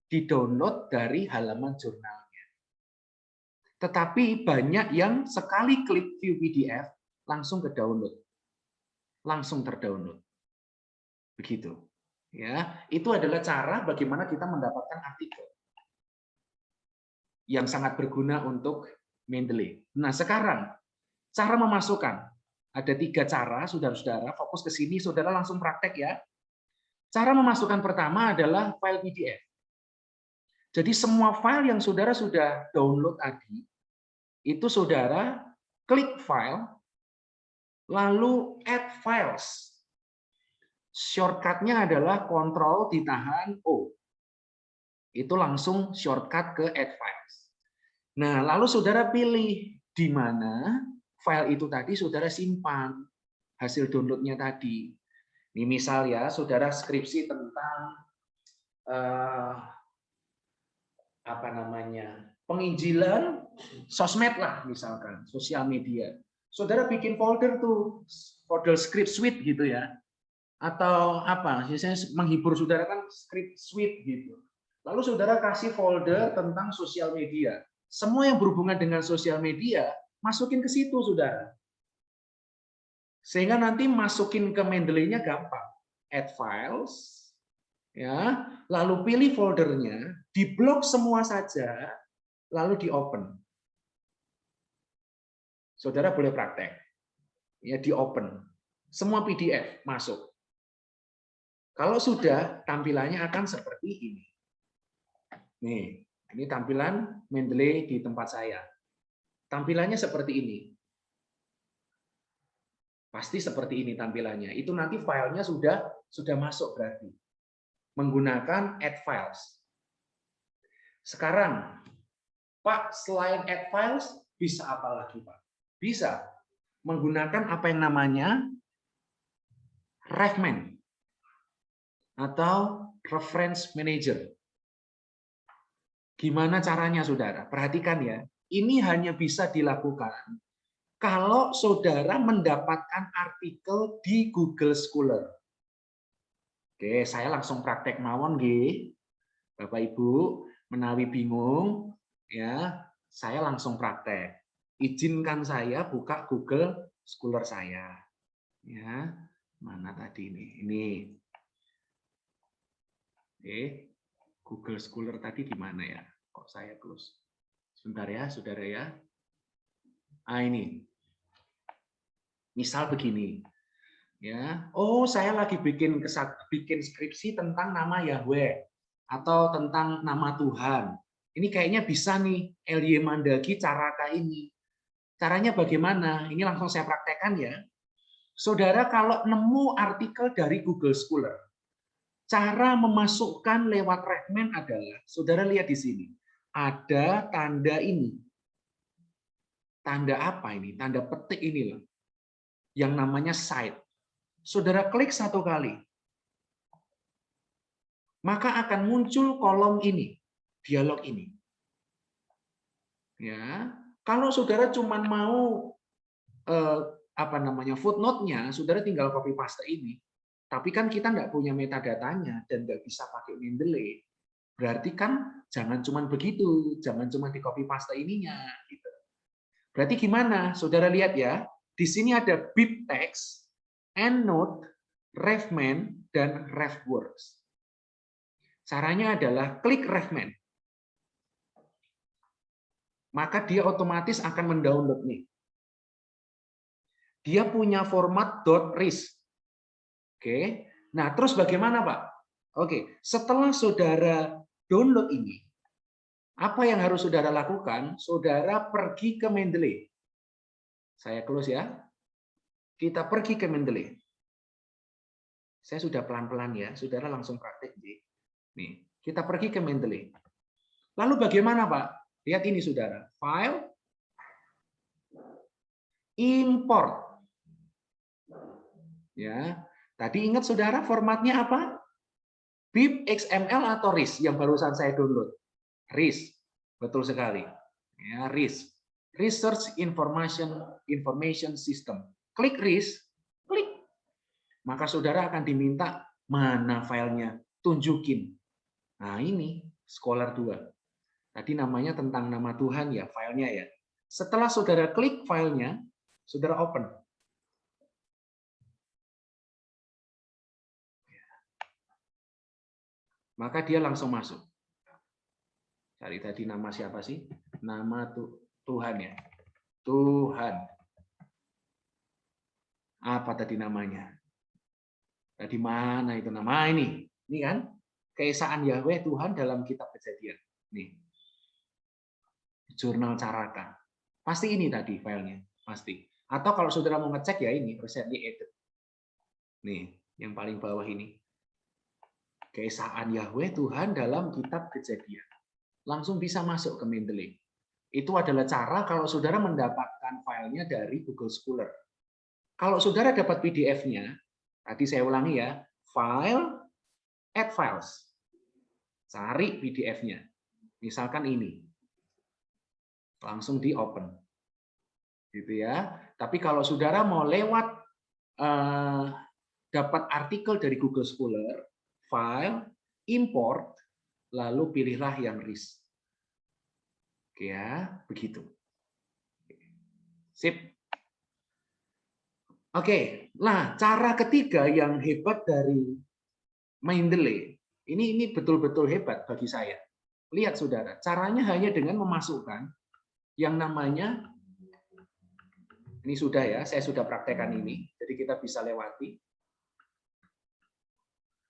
di-download dari halaman jurnalnya. Tetapi banyak yang sekali klik view PDF, langsung ke download. Langsung terdownload. Begitu. Ya, itu adalah cara bagaimana kita mendapatkan artikel yang sangat berguna untuk Mendeley. Nah, sekarang cara memasukkan ada 3 cara, saudara-saudara. Fokus ke sini, saudara langsung praktek ya. Cara memasukkan pertama adalah file PDF. Jadi semua file yang saudara sudah download tadi, itu saudara klik file, lalu add files. Shortcut-nya adalah Ctrl ditahan O. Itu langsung shortcut ke add files. Nah, lalu saudara pilih di mana file itu tadi saudara simpan hasil downloadnya tadi. Ini misal ya, saudara skripsi tentang apa namanya, penginjilan sosmed lah misalkan, sosial media. Saudara bikin folder tuh, folder script suite gitu ya. Atau apa, biasanya menghibur saudara kan script suite gitu. Lalu saudara kasih folder tentang sosial media. Semua yang berhubungan dengan sosial media, masukin ke situ saudara. Sehingga nanti masukin ke Mendeley-nya gampang. Add files, ya, lalu pilih foldernya, diblok semua saja, lalu di open. Saudara boleh praktek, ya di open, semua PDF masuk. Kalau sudah, tampilannya akan seperti ini. Nih, ini tampilan Mendeley di tempat saya. Tampilannya seperti ini. Pasti seperti ini tampilannya. Itu nanti filenya sudah masuk berarti. Menggunakan add files. Sekarang, Pak, selain add files, Bisa apa lagi, Pak? Bisa menggunakan apa yang namanya RefMan atau Reference Manager. Gimana caranya, saudara? Perhatikan ya, ini hanya bisa dilakukan kalau saudara mendapatkan artikel di Google Scholar. Oke, saya langsung praktek mawon nggih. Bapak Ibu menawi bingung ya, saya langsung praktek. Izinkan saya buka Google Scholar saya. Ya, mana tadi ini? Ini. Oke. Google Scholar tadi di mana ya? Kok saya close? Sebentar ya, saudara ya. Ah, ini. Misal begini. Ya. Oh, saya lagi bikin skripsi tentang nama Yahweh atau tentang nama Tuhan. Ini kayaknya bisa nih L.Y. Mandagi Caraka ini. Caranya bagaimana? Ini langsung saya praktekkan ya. Saudara kalau nemu artikel dari Google Scholar, cara memasukkan lewat RefMan adalah, saudara lihat di sini, ada tanda ini. Tanda apa ini? Tanda petik ini loh. Yang namanya cite. Saudara klik satu kali. Maka akan muncul kolom ini, dialog ini. Ya, kalau saudara cuma mau footnote-nya, saudara tinggal copy paste ini. Tapi kan kita nggak punya metadatanya dan nggak bisa pakai Mendeley. Berarti kan jangan cuma begitu, jangan cuma di copy paste ininya. Gitu. Berarti gimana? Saudara lihat ya, di sini ada BibTeX, EndNote, RefMan, dan RefWorks. Caranya adalah klik RefMan. Maka dia otomatis akan mendownload nih. Dia punya format .ris. Oke. Nah, terus bagaimana, Pak? Oke, setelah saudara download ini, apa yang harus saudara lakukan? Saudara pergi ke Mendeley. Saya close ya. Kita pergi ke Mendeley. Saya sudah pelan-pelan ya, saudara langsung praktek. Nih, kita pergi ke Mendeley. Lalu bagaimana, Pak? Lihat ini, saudara. File, import. Ya, tadi ingat saudara formatnya apa? Bib XML atau RIS yang barusan saya download. RIS, betul sekali. Ya, RIS, Research Information System. Klik RIS, klik. Maka saudara akan diminta mana filenya, tunjukin. Nah ini Scholar 2. Tadi namanya tentang nama Tuhan ya, filenya ya. Setelah saudara klik filenya, saudara open. Maka dia langsung masuk. Cari tadi nama siapa sih? Nama Tuhan ya. Tuhan. Apa tadi namanya? Tadi mana itu nama ini? Ini kan keesaan Yahweh Tuhan dalam kitab Kejadian. Nih. Jurnal Caraka. Pasti ini tadi filenya, pasti. Atau kalau saudara mau ngecek ya ini recently added. Nih, yang paling bawah ini. Keesaan Yahweh Tuhan dalam kitab Kejadian. Langsung bisa masuk ke Mendeley. Itu adalah cara kalau saudara mendapatkan filenya dari Google Scholar. Kalau saudara dapat PDF-nya, tadi saya ulangi ya, file, add files. Cari PDF-nya. Misalkan ini. Langsung di open. Gitu ya. Tapi kalau saudara mau lewat dapat artikel dari Google Scholar, file, import, lalu pilihlah yang RIS. Oke ya, begitu. Sip. Oke, nah cara ketiga yang hebat dari Mendeley, ini betul-betul hebat bagi saya. Lihat saudara, caranya hanya dengan memasukkan yang namanya, ini sudah ya, saya sudah praktekkan ini, jadi kita bisa lewati.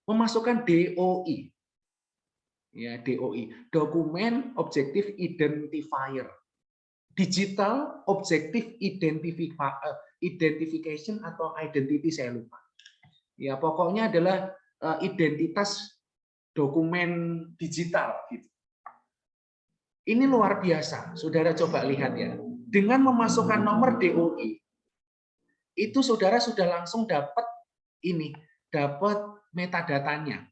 Memasukkan DOI. Ya, DOI, Dokumen Objective Identifier. Digital Objective Identification atau identity saya lupa. Ya, pokoknya adalah identitas dokumen digital gitu. Ini luar biasa. Saudara coba lihat ya. dengan memasukkan nomor DOI, itu saudara sudah langsung dapat dapat metadatanya.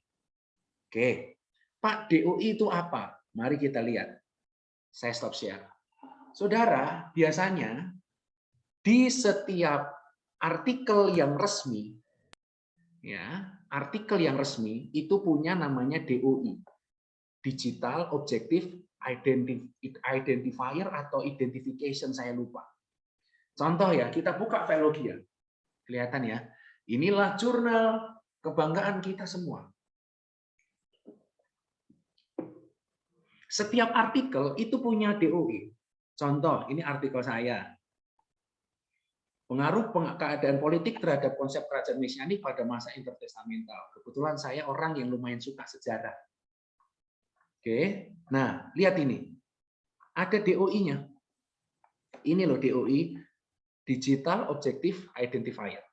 Oke, Pak, DOI itu apa? Mari kita lihat. Saya stop share. Saudara, biasanya di setiap artikel yang resmi, artikel yang resmi itu punya namanya DOI, Digital Objective Identifier atau Identification, saya lupa. Contoh ya, kita buka Velogia. Kelihatan ya, inilah jurnal kebanggaan kita semua. Setiap artikel itu punya DOI. Contoh, ini artikel saya. Pengaruh keadaan politik terhadap konsep kerajaan mesianik pada masa intertestamental. Kebetulan saya orang yang lumayan suka sejarah. Oke, nah lihat ini. Ada DOI-nya. Ini loh DOI, Digital Objective Identifier.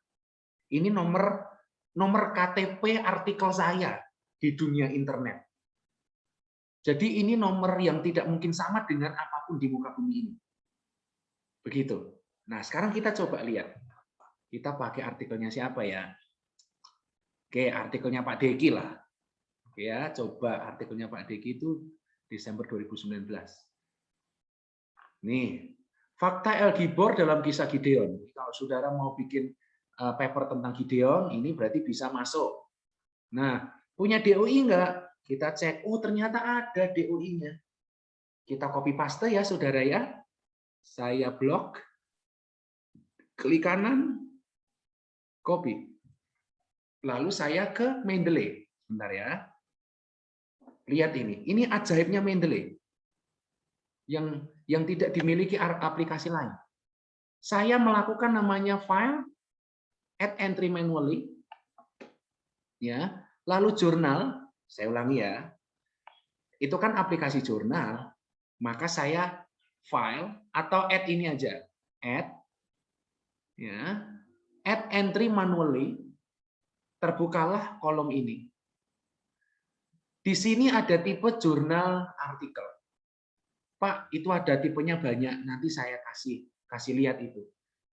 Ini nomor KTP artikel saya di dunia internet. Jadi ini nomor yang tidak mungkin sama dengan apapun di muka bumi ini. Begitu. Nah, sekarang kita coba lihat. Kita pakai artikelnya siapa ya? Oke, artikelnya Pak Deki lah. Oke ya, coba artikelnya Pak Deki itu Desember 2019. Nih, fakta El Gibor dalam kisah Gideon. Kalau saudara mau bikin paper tentang Gideon, ini berarti bisa masuk. Nah, punya DOI enggak? Kita cek, oh ternyata ada DOI-nya. Kita copy paste ya saudara ya. Saya blok, klik kanan, copy. Lalu saya ke Mendeley. Sebentar ya. Lihat ini ajaibnya Mendeley. Yang tidak dimiliki aplikasi lain. Saya melakukan namanya file, add entry manually, ya. Lalu jurnal, saya ulangi ya. Itu kan aplikasi jurnal, maka saya file atau add ini aja, add, ya, add entry manually, terbukalah kolom ini. Di sini ada tipe jurnal artikel. Pak, itu ada tipenya banyak. Nanti saya kasih lihat itu.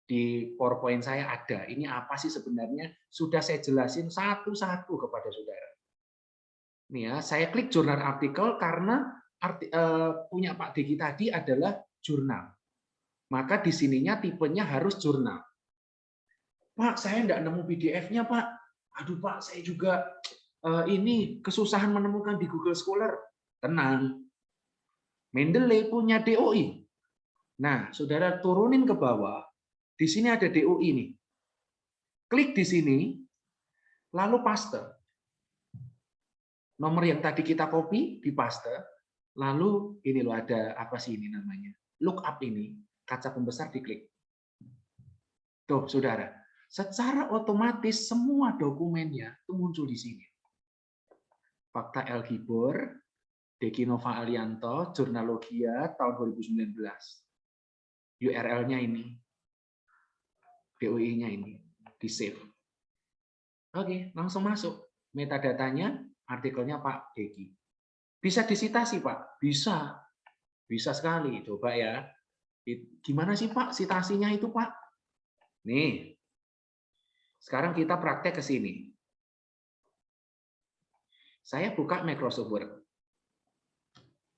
Di PowerPoint saya ada. Ini apa sih sebenarnya? Sudah saya jelasin satu-satu kepada saudara. Nih ya, saya klik jurnal artikel karena punya Pak Deki tadi adalah jurnal. Maka di sininya tipenya harus jurnal. Pak, saya enggak nemu PDF-nya, Pak. Aduh, Pak, saya juga ini kesusahan menemukan di Google Scholar. Tenang. Mendeley punya DOI. Nah, saudara turunin ke bawah. Di sini ada DOI nih. Klik di sini, lalu paste. Nomor yang tadi kita copy, di paste. Lalu ini loh ada apa sih ini namanya? Lookup ini, kaca pembesar diklik. Tuh, saudara. Secara otomatis semua dokumennya itu muncul di sini. Fakta El Gibor, Deki Nova Alianto, Jurnalogia tahun 2019. URL-nya ini. DOI-nya ini. Di-save. Oke, langsung masuk. Metadatanya, artikelnya Pak Deki. Bisa disitasi, Pak? Bisa. Bisa sekali. Coba ya. Gimana sih, Pak, sitasinya itu, Pak? Nih. Sekarang kita praktek ke sini. Saya buka Microsoft Word.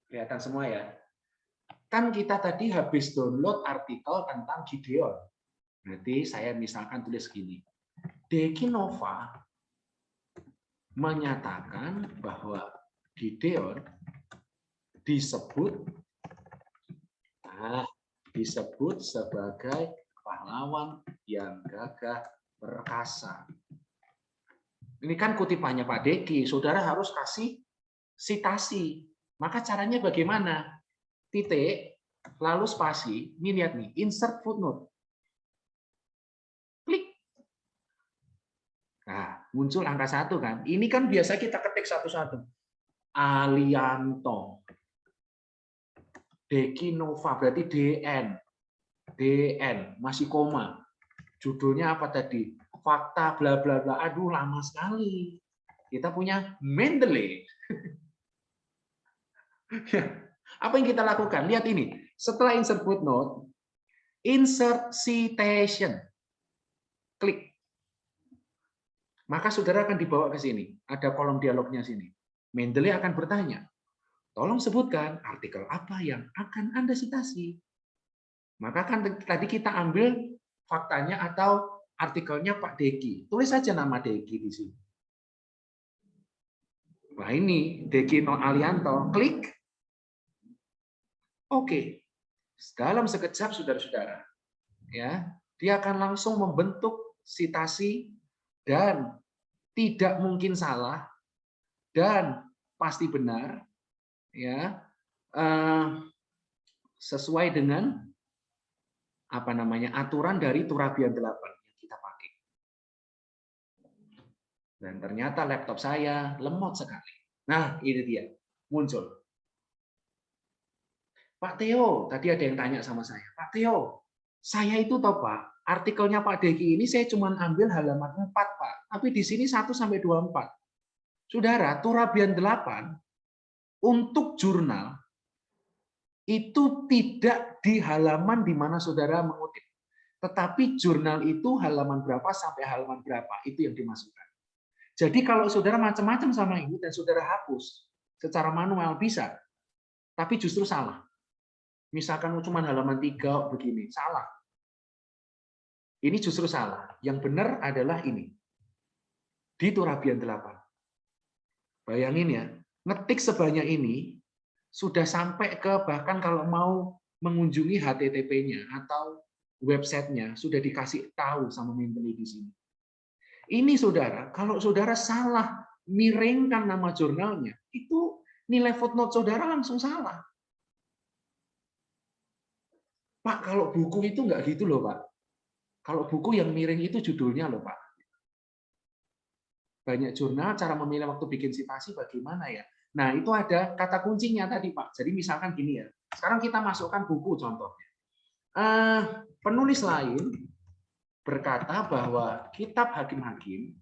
Kelihatan semua ya. Kan kita tadi habis download artikel tentang Gideon. Berarti saya misalkan tulis gini. Deki Nova menyatakan bahwa Gideon disebut sebagai pahlawan yang gagah perkasa. Ini kan kutipannya Pak Deki. Saudara harus kasih sitasi. Maka caranya bagaimana? Titik, lalu spasi. Ini lihat nih, insert footnote. Klik. Nah, muncul angka 1 kan. Ini kan biasa kita ketik satu-satu. Alianto. Deki Nova, berarti DN. DN, masih koma. Judulnya apa tadi? Fakta bla bla bla. Aduh, lama sekali. Kita punya Mendeley. Apa yang kita lakukan? Lihat ini. Setelah insert footnote, insert citation. Klik. Maka saudara akan dibawa ke sini. Ada kolom dialognya sini. Mendeley akan bertanya, tolong sebutkan artikel apa yang akan Anda citasi. Maka kan tadi kita ambil faktanya atau artikelnya Pak Deki. Tulis saja nama Deki di sini. Nah ini Deki No Alianto. Klik. Oke. Dalam sekejap saudara-saudara, ya, dia akan langsung membentuk sitasi dan tidak mungkin salah dan pasti benar, ya, sesuai dengan apa namanya aturan dari Turabian 8 yang kita pakai. Dan ternyata laptop saya lemot sekali. Nah, ini dia muncul. Pak Theo, tadi ada yang tanya sama saya, Pak Theo, saya itu tahu Pak, artikelnya Pak Deki ini saya cuma ambil halaman 4 Pak, tapi di sini 1-24. Saudara, Turabian 8 untuk jurnal itu tidak di halaman di mana saudara mengutip. Tetapi jurnal itu halaman berapa sampai halaman berapa, itu yang dimasukkan. Jadi kalau saudara macam-macam sama ini dan saudara hapus secara manual bisa, tapi justru salah. Misalkan cuma halaman 3 begini, salah. Ini justru salah. Yang benar adalah ini. Di Turabian 8. Bayangin ya, ngetik sebanyak ini sudah sampai ke bahkan kalau mau mengunjungi HTTP-nya atau websitenya sudah dikasih tahu sama Mendeley di sini. Ini saudara, kalau saudara salah miringkan nama jurnalnya, itu nilai footnote saudara langsung salah. Pak, kalau buku itu nggak gitu loh, Pak. Kalau buku yang miring itu judulnya loh, Pak. Banyak jurnal, cara memilih waktu bikin citasi bagaimana ya? Nah, itu ada kata kuncinya tadi, Pak. Jadi misalkan gini ya, sekarang kita masukkan buku contohnya. Penulis lain berkata bahwa kitab Hakim-Hakim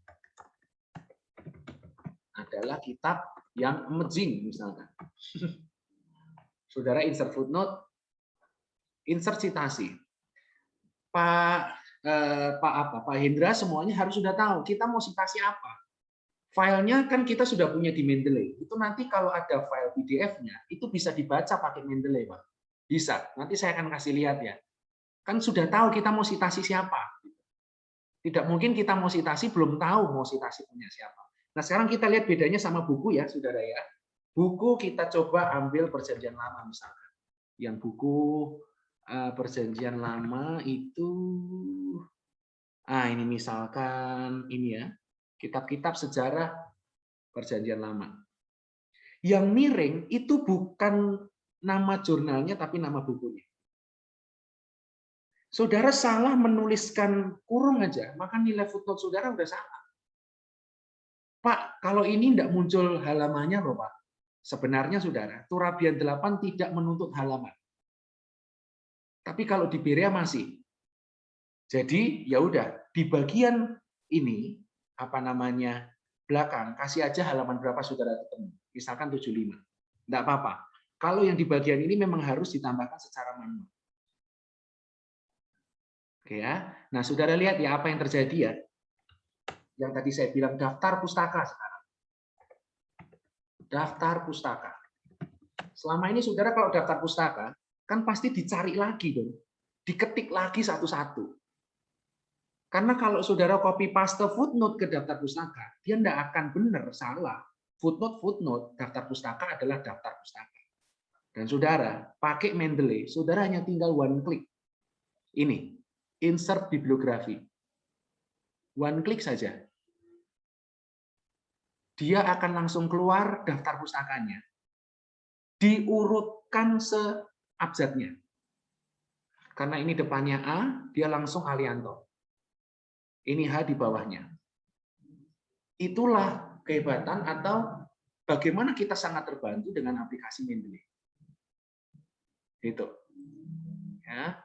adalah kitab yang amazing, misalkan. Saudara insert footnote, insert citasi. Pak Hendra semuanya harus sudah tahu kita mau citasi apa. Filenya kan kita sudah punya di Mendeley. Itu nanti kalau ada file PDF-nya itu bisa dibaca pakai Mendeley, Pak. Bisa. Nanti saya akan kasih lihat ya. Kan sudah tahu kita mau citasi siapa. Tidak mungkin kita mau citasi belum tahu mau citasi punya siapa. Nah, sekarang kita lihat bedanya sama buku ya, Saudara ya. Buku kita coba ambil Perjanjian Lama misalkan. Yang buku Perjanjian Lama itu ini misalkan ini ya, kitab-kitab sejarah Perjanjian Lama. Yang miring itu bukan nama jurnalnya tapi nama bukunya. Saudara salah menuliskan kurung aja, maka nilai footnote saudara udah salah. Pak, kalau ini tidak muncul halamannya loh, Pak. Sebenarnya saudara, Turabian 8 tidak menuntut halaman. Tapi kalau di Berea masih. Jadi ya udah di bagian ini apa namanya belakang kasih aja halaman berapa saudara ketemu. Misalkan 75. Enggak apa-apa. Kalau yang di bagian ini memang harus ditambahkan secara manual. Oke ya. Nah, saudara lihat ya apa yang terjadi ya. Yang tadi saya bilang daftar pustaka sekarang. Daftar pustaka. Selama ini saudara kalau daftar pustaka kan pasti dicari lagi dong. Diketik lagi satu-satu. Karena kalau saudara copy paste footnote ke daftar pustaka, dia tidak akan benar, salah. Footnote, daftar pustaka adalah daftar pustaka. Dan saudara, pakai Mendeley, saudara hanya tinggal one click. Ini, insert bibliografi. One click saja. Dia akan langsung keluar daftar pustakanya. Diurutkan seabjadnya. Karena ini depannya A, dia langsung Alianto. Ini H di bawahnya. Itulah kehebatan atau bagaimana kita sangat terbantu dengan aplikasi Mendeley. Itu. Ya.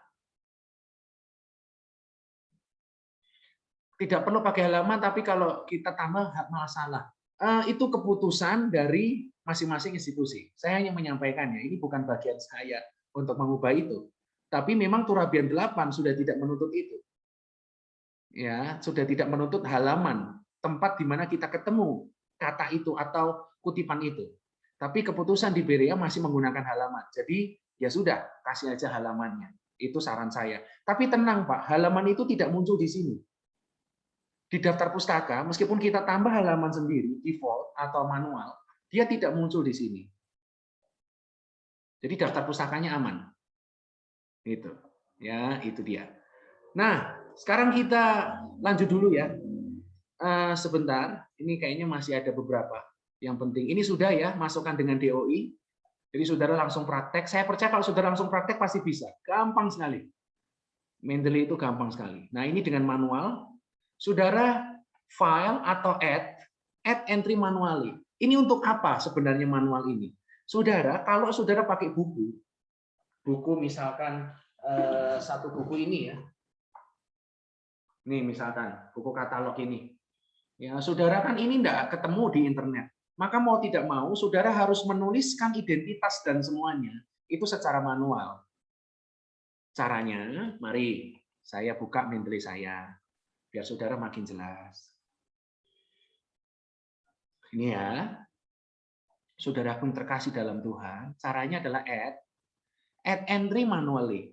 Tidak perlu pakai halaman, tapi kalau kita tambah malah salah. Itu keputusan dari masing-masing institusi. Saya hanya menyampaikannya. Ini bukan bagian saya untuk mengubah itu. Tapi memang Turabian 8 sudah tidak menuntut itu. Ya, sudah tidak menuntut halaman, tempat di mana kita ketemu kata itu atau kutipan itu. Tapi keputusan di Berea masih menggunakan halaman. Jadi ya sudah, kasih aja halamannya. Itu saran saya. Tapi tenang Pak, halaman itu tidak muncul di sini. Di daftar pustaka, meskipun kita tambah halaman sendiri, default atau manual, dia tidak muncul di sini. Jadi daftar pustakanya aman. Itu. Ya, itu dia. Nah, sekarang kita lanjut dulu ya. Sebentar, ini kayaknya masih ada beberapa yang penting. Ini sudah ya, masukkan dengan DOI. Jadi saudara langsung praktek. Saya percaya kalau saudara langsung praktek pasti bisa. Gampang sekali. Mendeley itu gampang sekali. Nah, ini dengan manual. Saudara file atau add entry manually. Ini untuk apa sebenarnya manual ini? Saudara, kalau saudara pakai buku misalkan satu buku ini ya. Nih misalkan buku katalog ini. Ya, saudara kan ini enggak ketemu di internet. Maka mau tidak mau saudara harus menuliskan identitas dan semuanya itu secara manual. Caranya, mari saya buka Mendeley saya. Biar saudara makin jelas. Ini ya. Saudara pun terkasih dalam Tuhan, caranya adalah add entry manually.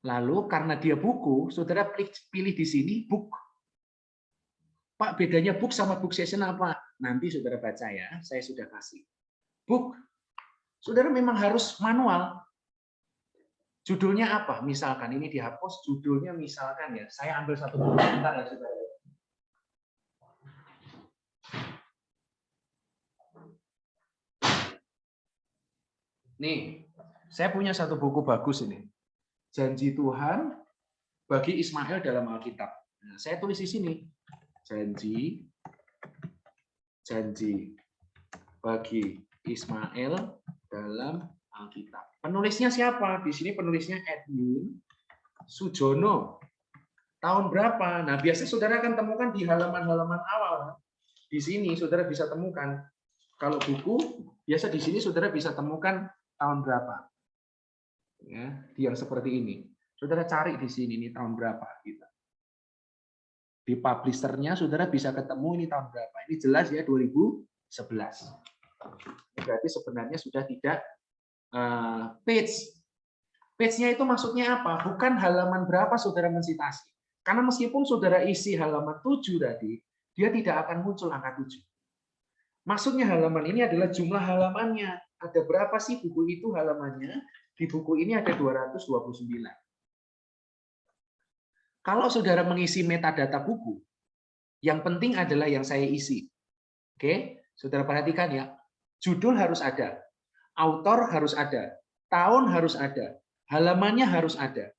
Lalu karena dia buku, saudara pilih di sini book. Pak, bedanya book sama book session apa? Nanti saudara baca ya, saya sudah kasih. Book. Saudara memang harus manual. Judulnya apa? Misalkan ini dihapus, judulnya misalkan ya, saya ambil satu buku sebentar ya saudara. Nih, saya punya satu buku bagus ini. Janji Tuhan bagi Ismail dalam Alkitab. Nah, saya tulis di sini. Janji bagi Ismail dalam Alkitab. Penulisnya siapa? Di sini penulisnya Edwin Sujono. Tahun berapa? Nah, biasanya saudara akan temukan di halaman-halaman awal. Di sini saudara bisa temukan. Kalau buku, biasa di sini saudara bisa temukan tahun berapa. Ya, yang seperti ini. Saudara cari di sini ini tahun berapa gitu. Di publishernya saudara bisa ketemu ini tahun berapa. Ini jelas ya 2011. Berarti sebenarnya sudah tidak page. Page-nya itu maksudnya apa? Bukan halaman berapa saudara mensitasi. Karena meskipun saudara isi halaman 7 tadi, dia tidak akan muncul angka 7. Maksudnya halaman ini adalah jumlah halamannya. Ada berapa sih buku itu halamannya? Di buku ini ada 229. Kalau saudara mengisi metadata buku, yang penting adalah yang saya isi. Oke, saudara perhatikan ya. Judul harus ada, autor harus ada, tahun harus ada, halamannya harus ada.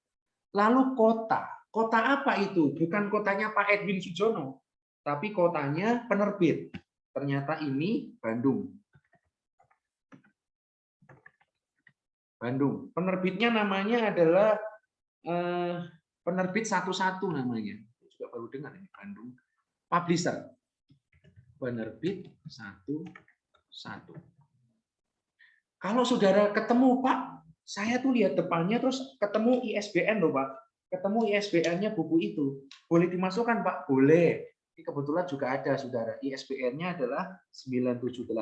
Lalu kota. Kota apa itu? Bukan kotanya Pak Edwin Sujono, tapi kotanya penerbit. Ternyata ini Bandung. Bandung. Penerbitnya namanya adalah penerbit 11 namanya. Juga baru dengar ini Bandung. Publisher. Penerbit 11. Kalau saudara ketemu, Pak, saya tuh lihat depannya terus ketemu ISBN loh, Pak. Ketemu ISBN-nya buku itu. Boleh dimasukkan, Pak? Boleh. Ini kebetulan juga ada, saudara. ISBN-nya adalah 978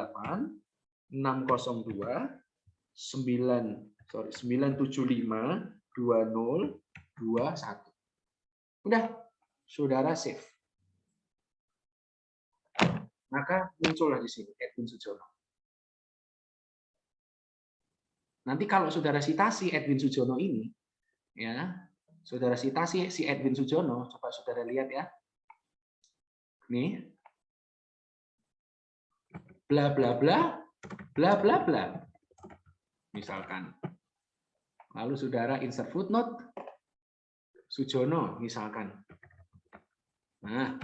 602 975 2021. Udah, saudara save. Maka muncullah di sini Edwin Sujono. Nanti kalau saudara citasi Edwin Sujono ini, ya, saudara citasi si Edwin Sujono, coba saudara lihat ya. Nih, bla bla bla, bla bla bla. Misalkan. Lalu saudara insert footnote, Sujono, misalkan. Nah,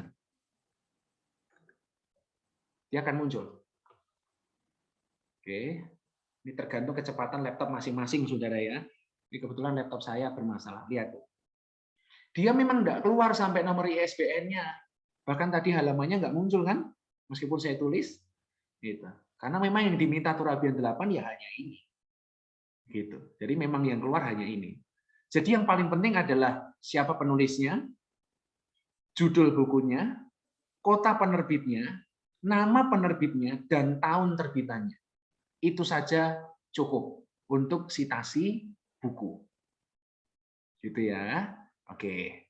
dia akan muncul. Oke, ini tergantung kecepatan laptop masing-masing, saudara ya. Ini kebetulan laptop saya bermasalah. Lihat. Dia memang nggak keluar sampai nomor ISBN-nya. Bahkan tadi halamannya nggak muncul kan, meskipun saya tulis. Gitu. Karena memang yang diminta Turabian 8 ya hanya ini. Gitu. Jadi memang yang keluar hanya ini. Jadi yang paling penting adalah siapa penulisnya, judul bukunya, kota penerbitnya, nama penerbitnya, dan tahun terbitannya. Itu saja cukup untuk citasi buku. Gitu ya. Oke.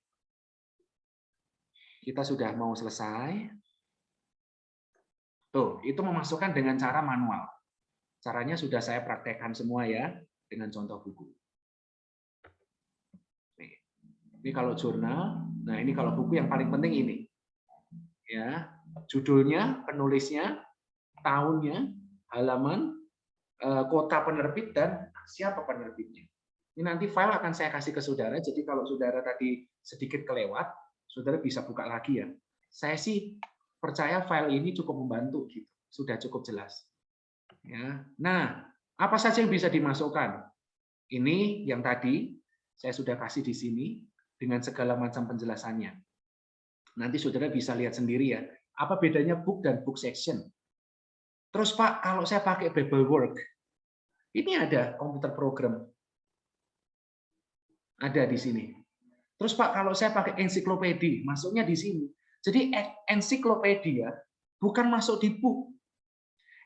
Kita sudah mau selesai. Tuh, itu memasukkan dengan cara manual. Caranya sudah saya praktekkan semua ya, dengan contoh buku. Nih. Ini kalau jurnal, nah ini kalau buku yang paling penting ini. Ya, judulnya, penulisnya, tahunnya, halaman, kota penerbit, dan siapa penerbitnya. Ini nanti file akan saya kasih ke saudara, jadi kalau saudara tadi sedikit kelewat, saudara bisa buka lagi ya. Saya sih percaya file ini cukup membantu, gitu. Sudah cukup jelas. Ya. Nah, apa saja yang bisa dimasukkan? Ini yang tadi saya sudah kasih di sini dengan segala macam penjelasannya. Nanti saudara bisa lihat sendiri ya, apa bedanya book dan book section. Terus Pak, kalau saya pakai Babelwork, ini ada komputer program. Ada di sini. Terus Pak, kalau saya pakai ensiklopedia, masuknya di sini. Jadi ensiklopedia bukan masuk di book.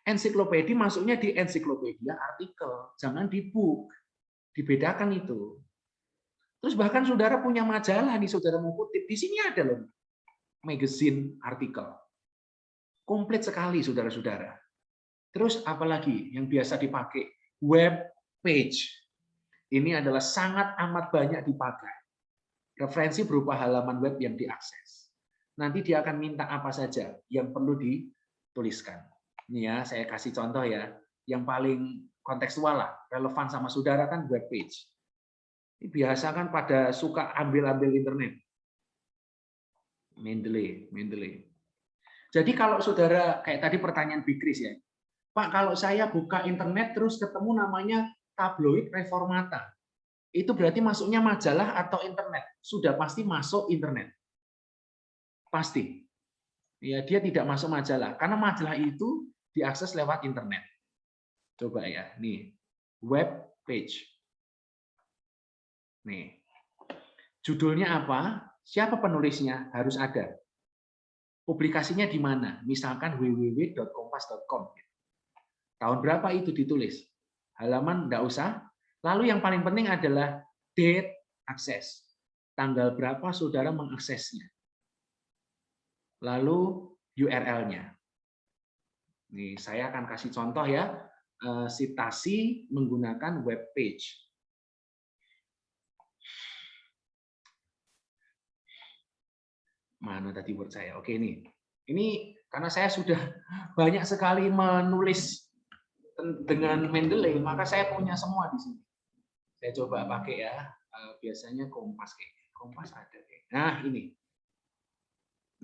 Ensiklopedia masuknya di ensiklopedia artikel, jangan di book. Dibedakan itu. Terus bahkan saudara punya majalah nih, saudara mau kutip, di sini ada loh. Magazine artikel. Komplit sekali saudara-saudara. Terus apalagi yang biasa dipakai? Web page. Ini adalah sangat amat banyak dipakai. Referensi berupa halaman web yang diakses. Nanti dia akan minta apa saja yang perlu dituliskan. Ini ya, saya kasih contoh ya. Yang paling kontekstual lah, relevan sama saudara kan web page. Ini biasa kan pada suka ambil-ambil internet. Mendeley. Jadi kalau saudara, kayak tadi pertanyaan Bikris ya, Pak, kalau saya buka internet terus ketemu namanya tabloid Reformata, itu berarti masuknya majalah atau internet? Sudah pasti masuk internet. Pasti. Ya, dia tidak masuk majalah, karena majalah itu diakses lewat internet. Coba ya, nih, web page. Nih, judulnya apa? Siapa penulisnya? Harus ada. Publikasinya di mana? Misalkan www.kompas.com. Tahun berapa itu ditulis? Halaman enggak usah. Lalu yang paling penting adalah date akses. Tanggal berapa saudara mengaksesnya. Lalu URL-nya. Nih, saya akan kasih contoh ya, sitasi menggunakan web page. Mana tadi buat saya? Oke nih. Ini karena saya sudah banyak sekali menulis dengan Mendeley, maka saya punya semua di sini. Saya coba pakai ya. Biasanya Kompas kayaknya. Kompas ada kayak. Nah, ini.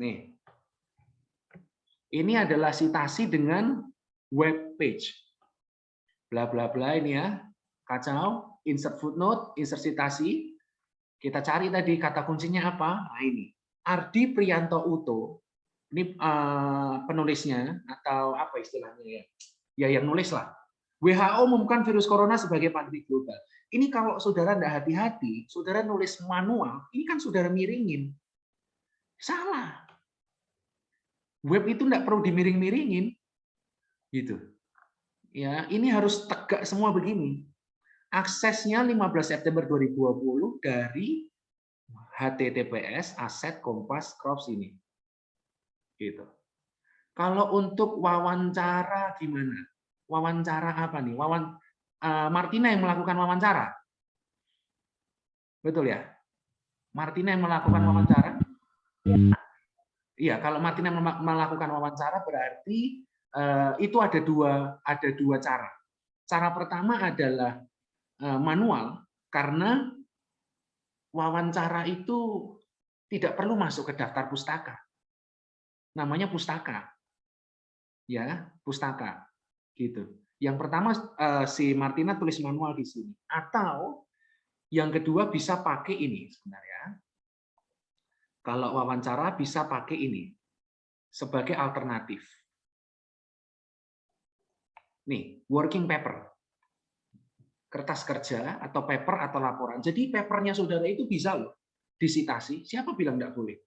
Nih. Ini adalah sitasi dengan web page. Bla bla bla ini ya. Kacau, insert footnote, insert sitasi. Kita cari tadi kata kuncinya apa? Nah, ini. Ardi Priyanto Uto, ini penulisnya atau apa istilahnya ya? Ya yang nulis lah. WHO umumkan virus corona sebagai pandemi global. Ini kalau saudara tidak hati-hati, saudara nulis manual, ini kan saudara miringin. Salah. Web itu tidak perlu dimiring-miringin, gitu. Ya, ini harus tegak semua begini. Aksesnya 15 September 2020 dari HTTPS aset Kompas Crops ini. Gitu. Kalau untuk wawancara gimana? Wawancara apa nih? Martina yang melakukan wawancara. Betul ya? Martina yang melakukan wawancara? Iya, kalau Martina melakukan wawancara berarti itu ada dua cara. Cara pertama adalah manual, karena wawancara itu tidak perlu masuk ke daftar pustaka. Namanya pustaka. Ya, pustaka. Gitu. Yang pertama si Martina tulis manual di sini. Atau yang kedua bisa pakai ini sebenarnya. Kalau wawancara bisa pakai ini sebagai alternatif. Nih, working paper. kertas kerja atau paper atau laporan. Jadi papernya saudara itu bisa loh disitasi. Siapa bilang nggak boleh?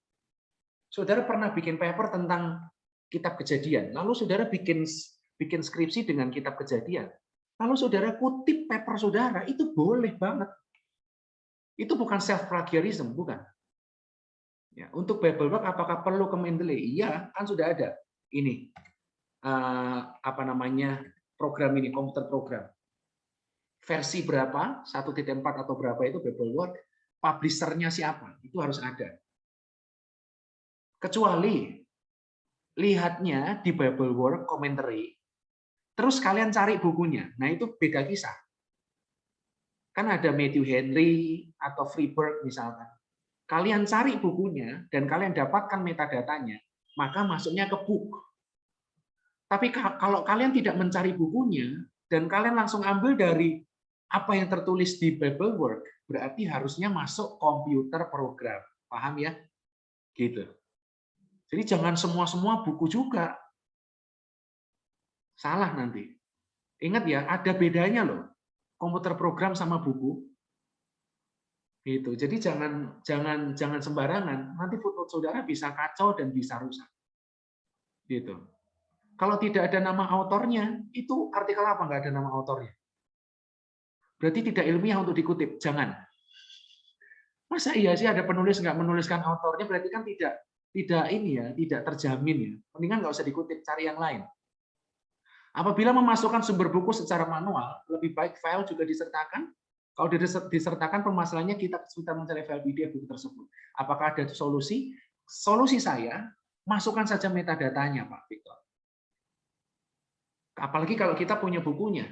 Saudara pernah bikin paper tentang kitab Kejadian, lalu saudara bikin skripsi dengan kitab Kejadian. Lalu saudara kutip paper saudara, itu boleh banget. Itu bukan self plagiarism, bukan. Ya, untuk Bible Work apakah perlu ke Mendeley? Iya, kan sudah ada. Ini apa namanya? Program ini, komputer program. Versi berapa? 1.4 atau berapa itu Bible Work? Publisher-nya siapa? Itu harus ada. Kecuali lihatnya di Bible Work Commentary, terus kalian cari bukunya. Nah, itu beda kisah. Kan ada Matthew Henry atau Freeberg misalkan. Kalian cari bukunya dan kalian dapatkan metadatanya, maka masuknya ke book. Tapi kalau kalian tidak mencari bukunya dan kalian langsung ambil dari apa yang tertulis di Bible Work, berarti harusnya masuk komputer program. Paham ya? Gitu. Jadi jangan semua buku juga. Salah nanti. Ingat ya, ada bedanya loh. Komputer program sama buku. Gitu. Jadi jangan sembarangan. Nanti footnote saudara bisa kacau dan bisa rusak. Gitu. Kalau tidak ada nama autornya, itu artikel apa nggak ada nama autornya? Berarti tidak ilmiah untuk dikutip. Jangan. Masa iya sih ada penulis nggak menuliskan autornya? Berarti kan tidak ini ya, tidak terjamin ya. Mendingan nggak usah dikutip, cari yang lain. Apabila memasukkan sumber buku secara manual, lebih baik file juga disertakan. Kalau disertakan, permasalahannya kita kesulitan mencari file PDF buku tersebut. Apakah ada solusi? Solusi saya, masukkan saja metadatanya, Pak Victor. Apalagi kalau kita punya bukunya.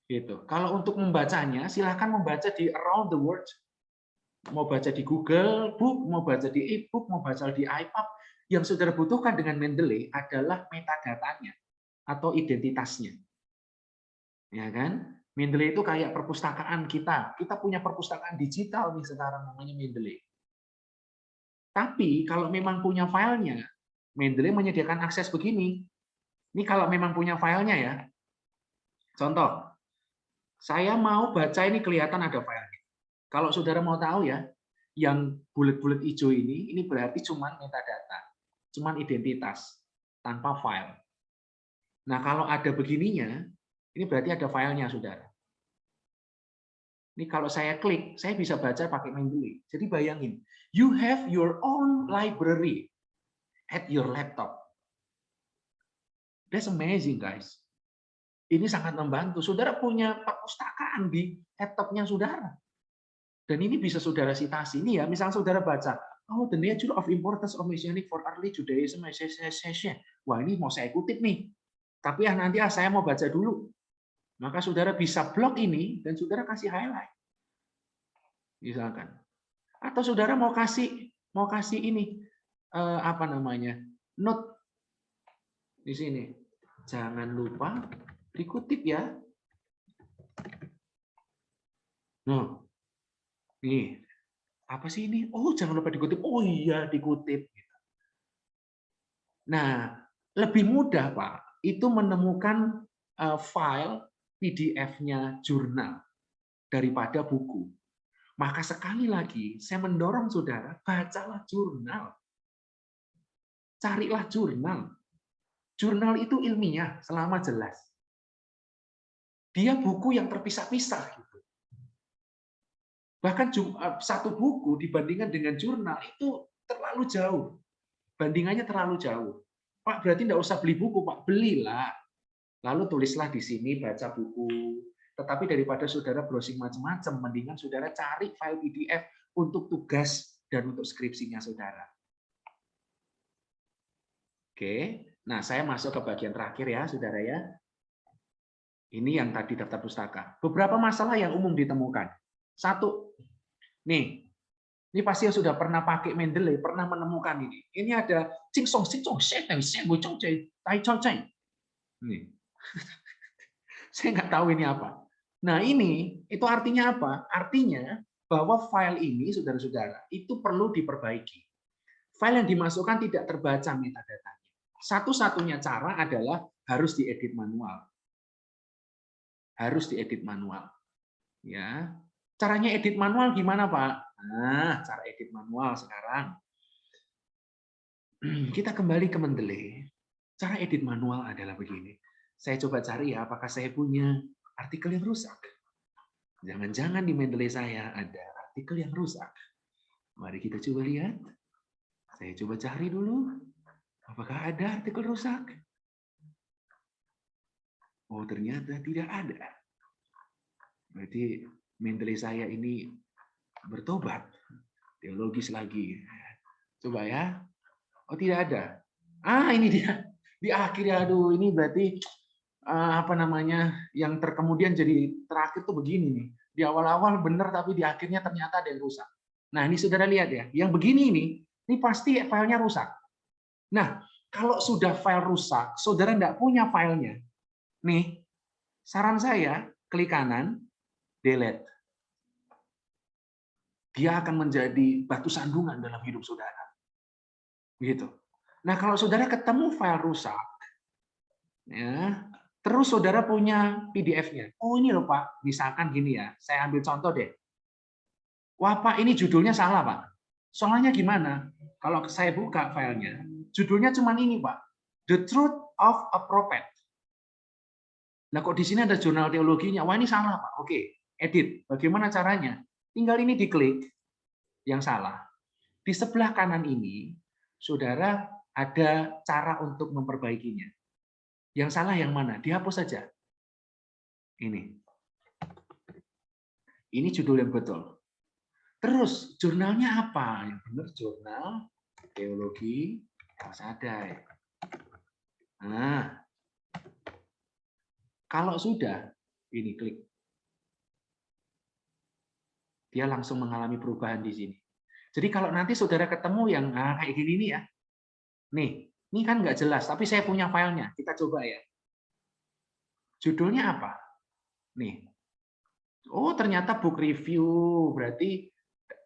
Gitu. Kalau untuk membacanya, silahkan membaca di around the world. Mau baca di Google Book, mau baca di e-book, mau baca di iPub. Yang saudara butuhkan dengan Mendeley adalah metadatanya atau identitasnya. Ya kan? Mendeley itu kayak perpustakaan kita. Kita punya perpustakaan digital nih sekarang namanya Mendeley. Tapi kalau memang punya filenya, Mendeley menyediakan akses begini. Ini kalau memang punya filenya ya. Contoh, saya mau baca ini kelihatan ada filenya. Kalau saudara mau tahu ya, yang bulat-bulat hijau ini berarti cuman metadata, cuman identitas, tanpa file. Nah, kalau ada begininya, ini berarti ada filenya, saudara. Ini kalau saya klik, saya bisa baca pakai Mendeley. Jadi bayangin, you have your own library at your laptop. That's amazing, guys. Ini sangat membantu. Saudara punya perpustakaan di laptopnya saudara. Dan ini bisa saudara citasi. Ini ya, misalnya saudara baca, oh, the nature of importance of Messianic for early Judaism. Wah, ini mau saya kutip nih. Tapi nanti saya mau baca dulu. Maka saudara bisa blok ini dan saudara kasih highlight. Misalkan. Atau saudara mau kasih ini apa namanya? Note di sini. Jangan lupa dikutip ya. Nah, nih. Apa sih ini? Oh, jangan lupa dikutip. Oh iya, dikutip. Nah, lebih mudah, Pak, itu menemukan file PDF-nya jurnal daripada buku. Maka sekali lagi, saya mendorong saudara, bacalah jurnal. Carilah jurnal. Jurnal itu ilmiah, selama jelas. Dia buku yang terpisah-pisah. Gitu. Bahkan satu buku dibandingkan dengan jurnal itu terlalu jauh. Bandingannya terlalu jauh. Pak, berarti tidak usah beli buku, Pak. Belilah. Lalu tulislah di sini, baca buku. Tetapi daripada saudara browsing macam-macam, mendingan saudara cari file PDF untuk tugas dan untuk skripsinya saudara. Oke, nah saya masuk ke bagian terakhir ya, saudara ya. Ini yang tadi daftar pustaka. Beberapa masalah yang umum ditemukan. Satu, nih, ini pasti yang sudah pernah pakai Mendeley, pernah menemukan ini. Ini ada nih. Saya nggak tahu ini apa. Nah ini, itu artinya apa? Artinya bahwa file ini, saudara-saudara, itu perlu diperbaiki. File yang dimasukkan tidak terbaca metadatanya. Satu-satunya cara adalah harus diedit manual. harus diedit manual. Ya, caranya edit manual gimana, Pak? Nah, cara edit manual sekarang. Kita kembali ke Mendeley. Cara edit manual adalah begini. Saya coba cari ya, apakah saya punya artikel yang rusak. Jangan-jangan di Mendeley saya ada artikel yang rusak. Mari kita coba lihat. Saya coba cari dulu. Apakah ada artikel rusak? Oh, ternyata tidak ada. Berarti Mendeley saya ini bertobat. Teologis lagi. Coba ya. Oh, tidak ada. Ini dia. Di akhir, aduh, ini berarti apa namanya, yang terkemudian jadi terakhir tuh begini nih. Di awal-awal benar, tapi di akhirnya ternyata ada yang rusak. Nah, ini saudara lihat ya. Yang begini ini pasti filenya rusak. Nah, kalau sudah file rusak, saudara nggak punya filenya. Nih, saran saya, klik kanan, delete. Dia akan menjadi batu sandungan dalam hidup saudara. Gitu. Nah, kalau saudara ketemu file rusak, ya, terus saudara punya PDF-nya. Oh, ini loh Pak, misalkan gini ya, saya ambil contoh deh. Wah Pak, ini judulnya salah Pak. Soalnya gimana? Kalau saya buka filenya, judulnya cuma ini Pak, The Truth of a Prophet. Nah, kok di sini ada jurnal teologinya? Wah, ini salah Pak. Oke, edit. Bagaimana caranya? Tinggal ini diklik yang salah. Di sebelah kanan ini, saudara ada cara untuk memperbaikinya. Yang salah yang mana? Dihapus saja. Ini. Ini judul yang betul. Terus, jurnalnya apa? Yang benar jurnal teologi Elsadai. Nah, kalau sudah, ini klik. Dia langsung mengalami perubahan di sini. Jadi kalau nanti saudara ketemu yang kayak gini nih ya, nih, ini kan nggak jelas, tapi saya punya filenya. Kita coba ya. Judulnya apa? Nih. Oh, ternyata book review. Berarti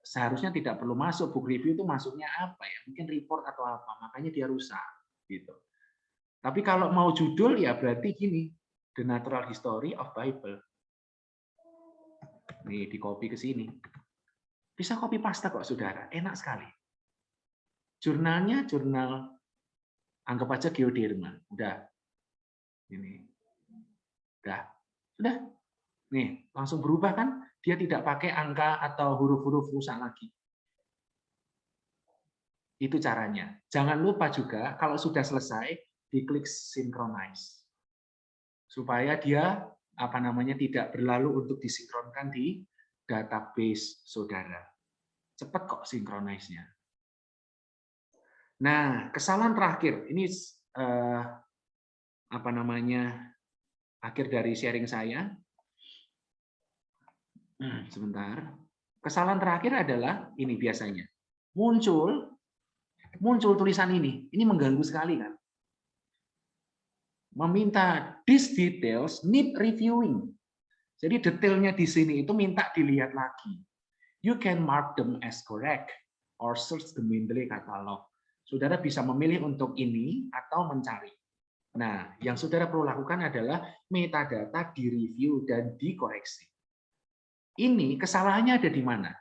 seharusnya tidak perlu masuk. Book review itu masuknya apa ya? Mungkin report atau apa. Makanya dia rusak. Gitu. Tapi kalau mau judul ya berarti gini. The Natural History of Bible. Nih, di copy ke sini. Bisa copy paste kok, saudara. Enak sekali. Jurnalnya jurnal, anggap aja Geoderma. Udah. Ini. Udah. Sudah. Nih, langsung berubah kan? Dia tidak pakai angka atau huruf-huruf rusak lagi. Itu caranya. Jangan lupa juga, kalau sudah selesai, diklik synchronize. Supaya dia tidak berlalu untuk disinkronkan di database saudara. Cepat kok sinkronize-nya. Nah, kesalahan terakhir. Ini akhir dari sharing saya. Sebentar. Kesalahan terakhir adalah ini biasanya. Muncul tulisan ini. Ini mengganggu sekali kan? Meminta these details need reviewing. Jadi detailnya di sini itu minta dilihat lagi. You can mark them as correct or search the Mendeley catalog. Saudara bisa memilih untuk ini atau mencari. Nah, yang saudara perlu lakukan adalah metadata direview dan dikoreksi. Ini kesalahannya ada di mana?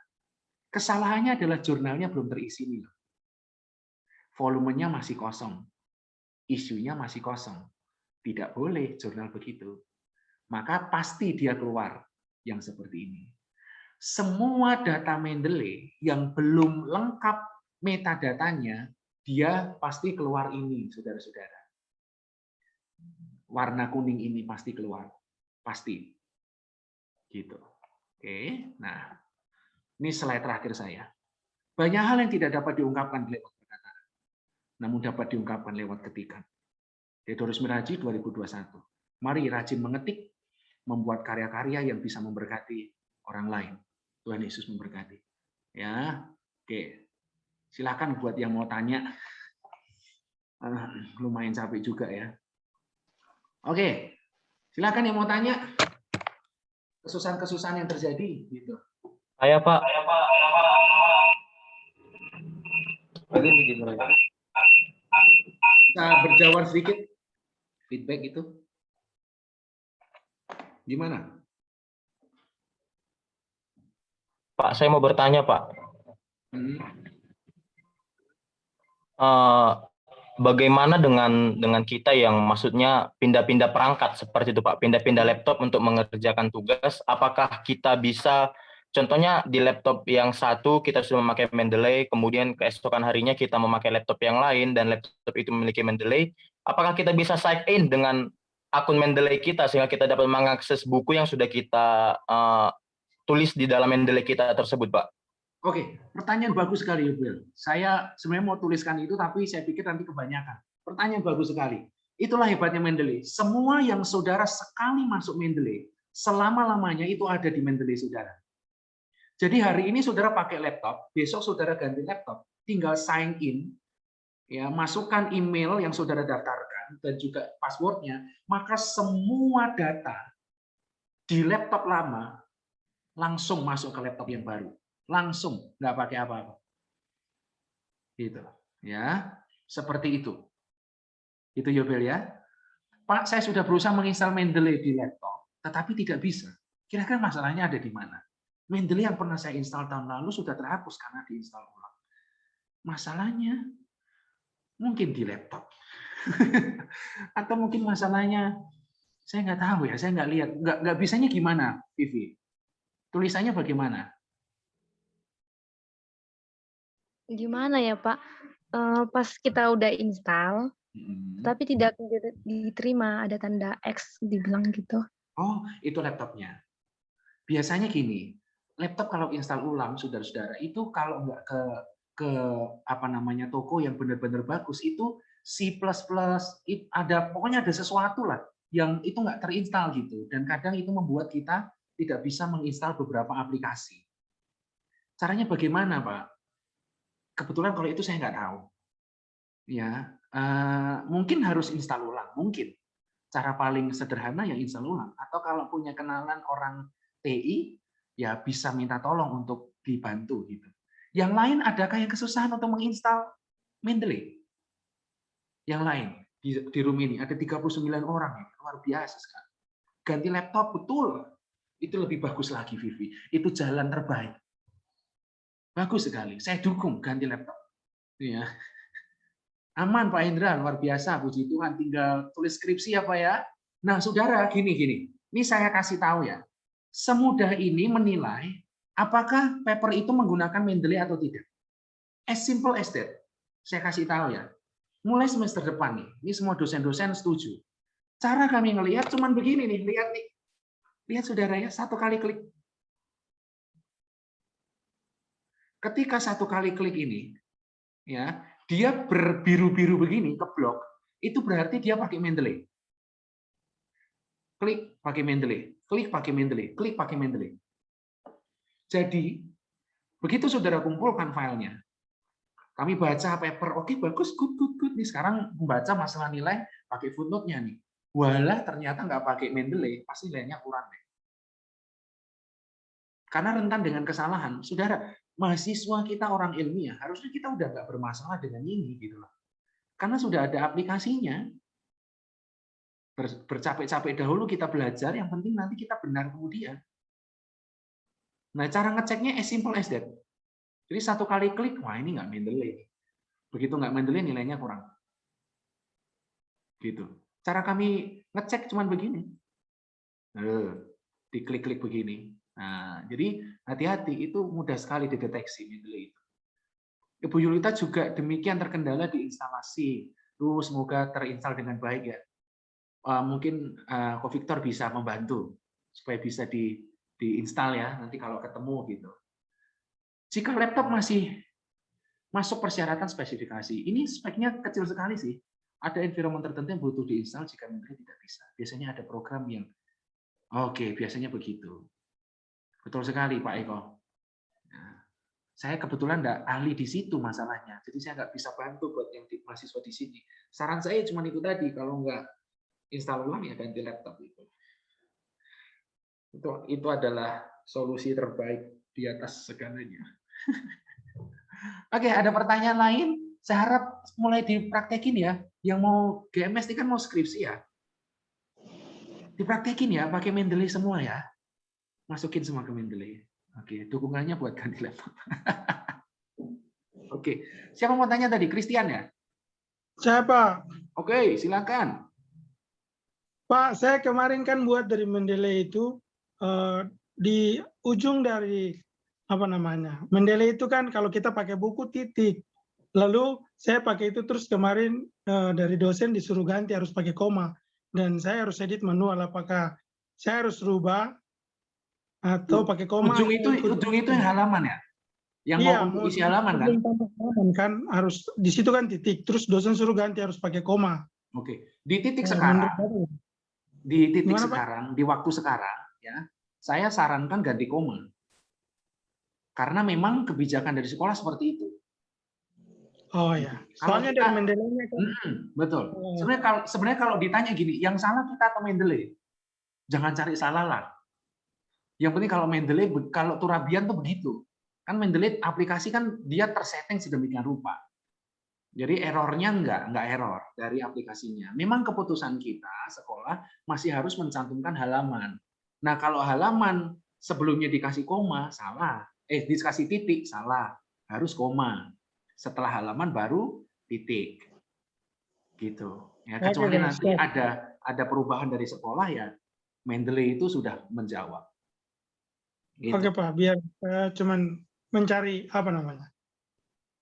Kesalahannya adalah jurnalnya belum terisi nih. Volumenya masih kosong. Isunya masih kosong. Tidak boleh jurnal begitu. Maka pasti dia keluar yang seperti ini. Semua data Mendeley yang belum lengkap metadatanya, dia pasti keluar ini, saudara-saudara. Warna kuning ini pasti keluar. Pasti. Gitu. Oke, nah. Ini slide terakhir saya. Banyak hal yang tidak dapat diungkapkan lewat perkataan, namun dapat diungkapkan lewat ketikan. Theodorus Miraji 2021. Mari rajin mengetik, membuat karya-karya yang bisa memberkati orang lain. Tuhan Yesus memberkati. Ya, oke. Silakan buat yang mau tanya. Lumayan capek juga ya. Oke, silakan yang mau tanya. Kesusahan-kesusahan yang terjadi, gitu. Saya Pak. Bisa berjawab sedikit feedback itu. Gimana? Pak, saya mau bertanya, Pak. Hmm. Bagaimana dengan kita yang maksudnya pindah-pindah perangkat seperti itu, Pak? Pindah-pindah laptop untuk mengerjakan tugas. Apakah kita bisa, contohnya di laptop yang satu kita sudah memakai Mendeley, kemudian keesokan harinya kita memakai laptop yang lain dan laptop itu memiliki Mendeley. Apakah kita bisa sign in dengan akun Mendeley kita sehingga kita dapat mengakses buku yang sudah kita tulis di dalam Mendeley kita tersebut, Pak? Oke, pertanyaan bagus sekali, Yubel. Saya sebenarnya mau tuliskan itu, tapi saya pikir nanti kebanyakan. Pertanyaan bagus sekali. Itulah hebatnya Mendeley. Semua yang saudara sekali masuk Mendeley, selama-lamanya itu ada di Mendeley saudara. Jadi hari ini saudara pakai laptop, besok saudara ganti laptop, tinggal sign in, ya, masukkan email yang saudara daftarkan dan juga passwordnya, maka semua data di laptop lama langsung masuk ke laptop yang baru. Langsung, nggak pakai apa-apa. Gitu. Ya, seperti itu. Itu Yobel ya. Pak, saya sudah berusaha menginstal Mendeley di laptop, tetapi tidak bisa. Kira-kira masalahnya ada di mana? Mendeley yang pernah saya install tahun lalu sudah terhapus karena diinstal ulang. Masalahnya mungkin di laptop. Atau mungkin masalahnya saya nggak tahu ya, saya nggak lihat. Nggak bisanya gimana, Vivi? Tulisannya bagaimana? Gimana ya, Pak? Pas kita udah install, tapi tidak diterima, ada tanda X dibilang gitu. Oh, itu laptopnya. Biasanya gini, laptop kalau install ulang, saudara-saudara, itu kalau nggak ke apa namanya toko yang benar-benar bagus, itu C++, ada pokoknya ada sesuatu lah yang itu nggak terinstall gitu, dan kadang itu membuat kita tidak bisa menginstal beberapa aplikasi. Caranya bagaimana, Pak? Kebetulan kalau itu saya nggak tahu. Ya, mungkin harus install ulang, mungkin. Cara paling sederhana ya install ulang. Atau kalau punya kenalan orang TI, ya bisa minta tolong untuk dibantu gitu. Yang lain adakah yang kesusahan untuk menginstal Mendeley? Yang lain di room ini ada 39 orang, ya. Luar biasa sekali. Ganti laptop betul, itu lebih bagus lagi, Vivi. Itu jalan terbaik. Bagus sekali. Saya dukung ganti laptop. Ya. Aman Pak Indra, luar biasa, puji Tuhan. Tinggal tulis skripsi apa ya? Nah, saudara, gini. Ini saya kasih tahu ya. Semudah ini menilai apakah paper itu menggunakan Mendeley atau tidak. As simple as that. Saya kasih tahu ya. Mulai semester depan nih, ini semua dosen-dosen setuju. Cara kami ngelihat cuman begini nih, lihat nih. Lihat saudara ya, satu kali klik. Ketika satu kali klik ini, ya, dia berbiru-biru begini ke blok, itu berarti dia pakai Mendeley. Klik pakai Mendeley, klik pakai Mendeley, klik pakai Mendeley. Jadi, begitu saudara kumpulkan filenya, kami baca paper, oke bagus, good. Nih sekarang membaca masalah nilai pakai footnote-nya nih. Walah ternyata nggak pakai Mendeley, pasti nilainya kurang deh. Karena rentan dengan kesalahan. Saudara, mahasiswa kita orang ilmiah, harusnya kita udah nggak bermasalah dengan ini gitu loh. Karena sudah ada aplikasinya. Bercapek-capek dahulu kita belajar, yang penting nanti kita benar kemudian. Nah, cara ngeceknya as simple as that. Jadi satu kali klik, wah ini nggak Mendeley. Begitu nggak Mendeley, nilainya kurang. Gitu. Cara kami ngecek cuman begini. Diklik-klik begini. Nah, jadi hati-hati, itu mudah sekali dideteksi Mendeley itu. Ibu Yulita juga demikian terkendala di instalasi. Semoga terinstall dengan baik ya. Mungkin Ko Victor bisa membantu supaya bisa diinstal ya nanti kalau ketemu gitu. Jika laptop masih masuk persyaratan spesifikasi, ini speknya kecil sekali sih. Ada environment tertentu yang butuh diinstal jika Mendeley tidak bisa. Biasanya ada program yang biasanya begitu. Betul sekali Pak Eko. Nah, saya kebetulan nggak ahli di situ masalahnya, jadi saya nggak bisa bantu buat yang mahasiswa di sini. Saran saya cuma itu tadi, kalau nggak install ulang ya ganti laptop itu. Itu adalah solusi terbaik di atas segalanya. Oke, ada pertanyaan lain? Saya harap mulai dipraktekin ya. Yang mau GMS ini kan mau skripsi ya. Dipraktekin ya, pakai Mendeley semua ya. Masukin semua ke Mendeley. Oke, dukungannya buat ganti laptop. Oke, siapa mau tanya tadi? Christian ya? Saya Pak. Oke, silakan. Pak, saya kemarin kan buat dari Mendeley itu di ujung dari apa namanya? Mendeley itu kan kalau kita pakai buku titik. Lalu saya pakai itu terus kemarin dari dosen disuruh ganti harus pakai koma dan saya harus edit manual. Apakah saya harus rubah atau pakai koma? Ujung itu yang halaman ya? Yang iya, mau isi halaman kan? Kan harus di situ kan titik. Terus dosen suruh ganti harus pakai koma. Oke, di titik sekarang, di titik Gimana, sekarang, di waktu sekarang, ya, saya sarankan ganti koma. Karena memang kebijakan dari sekolah seperti itu. Oh ya, soalnya dari Mendeley-nya kan. Betul. Sebenarnya kalau ditanya gini, yang salah kita atau Mendeley? Jangan cari salah lah. Yang penting kalau Mendeley, kalau Turabian tuh begitu. Kan Mendeley aplikasi kan dia tersetting sedemikian rupa. Jadi errornya enggak error dari aplikasinya. Memang keputusan kita sekolah masih harus mencantumkan halaman. Nah kalau halaman sebelumnya dikasih koma salah, dikasih titik salah, harus koma. Setelah halaman baru titik, gitu. Ya kecuali nanti ada perubahan dari sekolah ya, Mendeley itu sudah menjawab. Gitu. Oke Pak, biar cuman mencari apa namanya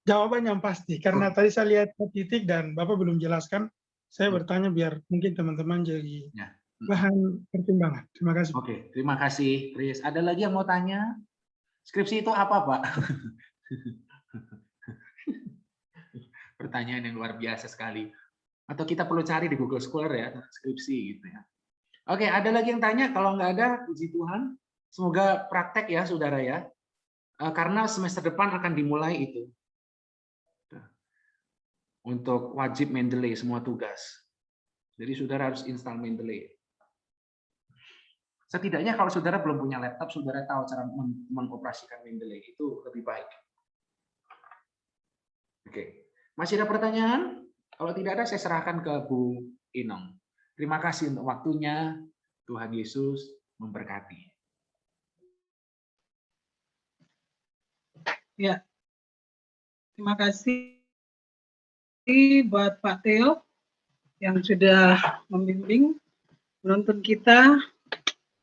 jawaban yang pasti. Karena tadi saya lihat titik dan Bapak belum jelaskan, saya bertanya biar mungkin teman-teman jadi bahan pertimbangan. Terima kasih. Oke, terima kasih, Chris. Ada lagi yang mau tanya? Skripsi itu apa, Pak? Pertanyaan yang luar biasa sekali. Atau kita perlu cari di Google Scholar ya, skripsi gitu ya. Oke, ada lagi yang tanya? Kalau nggak ada, puji Tuhan. Semoga praktek ya, saudara ya. Karena semester depan akan dimulai itu. Untuk wajib Mendeley semua tugas. Jadi saudara harus install Mendeley. Setidaknya kalau saudara belum punya laptop, saudara tahu cara mengoperasikan Mendeley. Itu lebih baik. Oke. Masih ada pertanyaan? Kalau tidak ada, saya serahkan ke Bu Inong. Terima kasih untuk waktunya. Tuhan Yesus memberkati. Ya, terima kasih buat Pak Theo yang sudah membimbing, menuntun kita.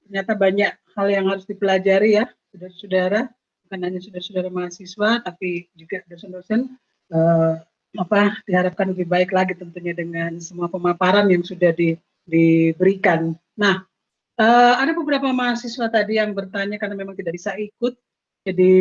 Ternyata banyak hal yang harus dipelajari ya, saudara-saudara. Bukan hanya saudara-saudara mahasiswa, tapi juga dosen-dosen. Diharapkan lebih baik lagi tentunya dengan semua pemaparan yang sudah diberikan. Nah, ada beberapa mahasiswa tadi yang bertanya karena memang tidak bisa ikut. Jadi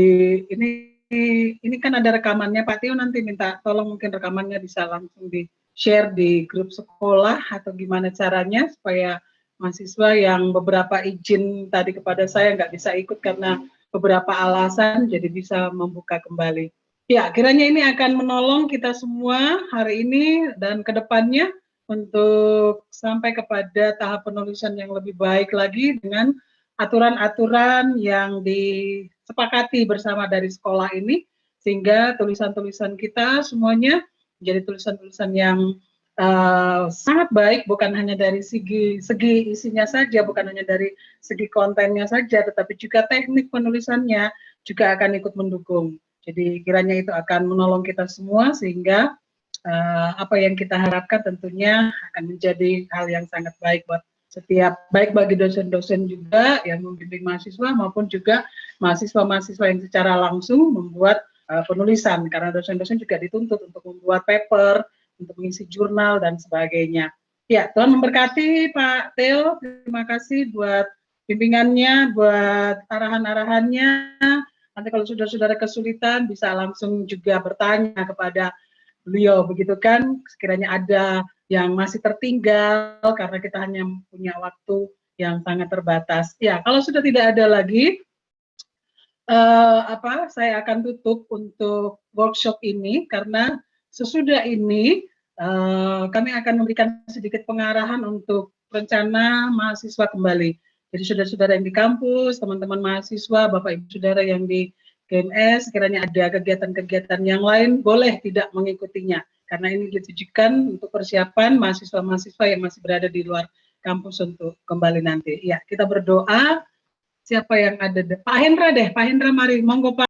ini kan ada rekamannya, Pak Tio nanti minta tolong mungkin rekamannya bisa langsung di-share di grup sekolah atau gimana caranya supaya mahasiswa yang beberapa izin tadi kepada saya nggak bisa ikut karena beberapa alasan jadi bisa membuka kembali. Ya, kiranya ini akan menolong kita semua hari ini dan ke depannya untuk sampai kepada tahap penulisan yang lebih baik lagi dengan aturan-aturan yang disepakati bersama dari sekolah ini, sehingga tulisan-tulisan kita semuanya menjadi tulisan-tulisan yang sangat baik, bukan hanya dari segi isinya saja, bukan hanya dari segi kontennya saja, tetapi juga teknik penulisannya juga akan ikut mendukung. Jadi kiranya itu akan menolong kita semua sehingga apa yang kita harapkan tentunya akan menjadi hal yang sangat baik buat setiap, baik bagi dosen-dosen juga yang membimbing mahasiswa maupun juga mahasiswa-mahasiswa yang secara langsung membuat penulisan, karena dosen-dosen juga dituntut untuk membuat paper, untuk mengisi jurnal dan sebagainya. Ya, Tuhan memberkati Pak Theo, terima kasih buat bimbingannya, buat arahan-arahannya. Nanti kalau saudara-saudara kesulitan bisa langsung juga bertanya kepada beliau, begitu kan? Sekiranya ada yang masih tertinggal karena kita hanya punya waktu yang sangat terbatas. Ya, kalau sudah tidak ada lagi, saya akan tutup untuk workshop ini karena sesudah ini kami akan memberikan sedikit pengarahan untuk rencana mahasiswa kembali. Jadi saudara-saudara yang di kampus, teman-teman mahasiswa, Bapak Ibu Saudara yang di GMS, sekiranya ada kegiatan-kegiatan yang lain, boleh tidak mengikutinya. Karena ini ditujukan untuk persiapan mahasiswa-mahasiswa yang masih berada di luar kampus untuk kembali nanti. Ya, kita berdoa. Siapa yang ada? Pak Hendra deh, Pak Hendra mari, monggo Pak.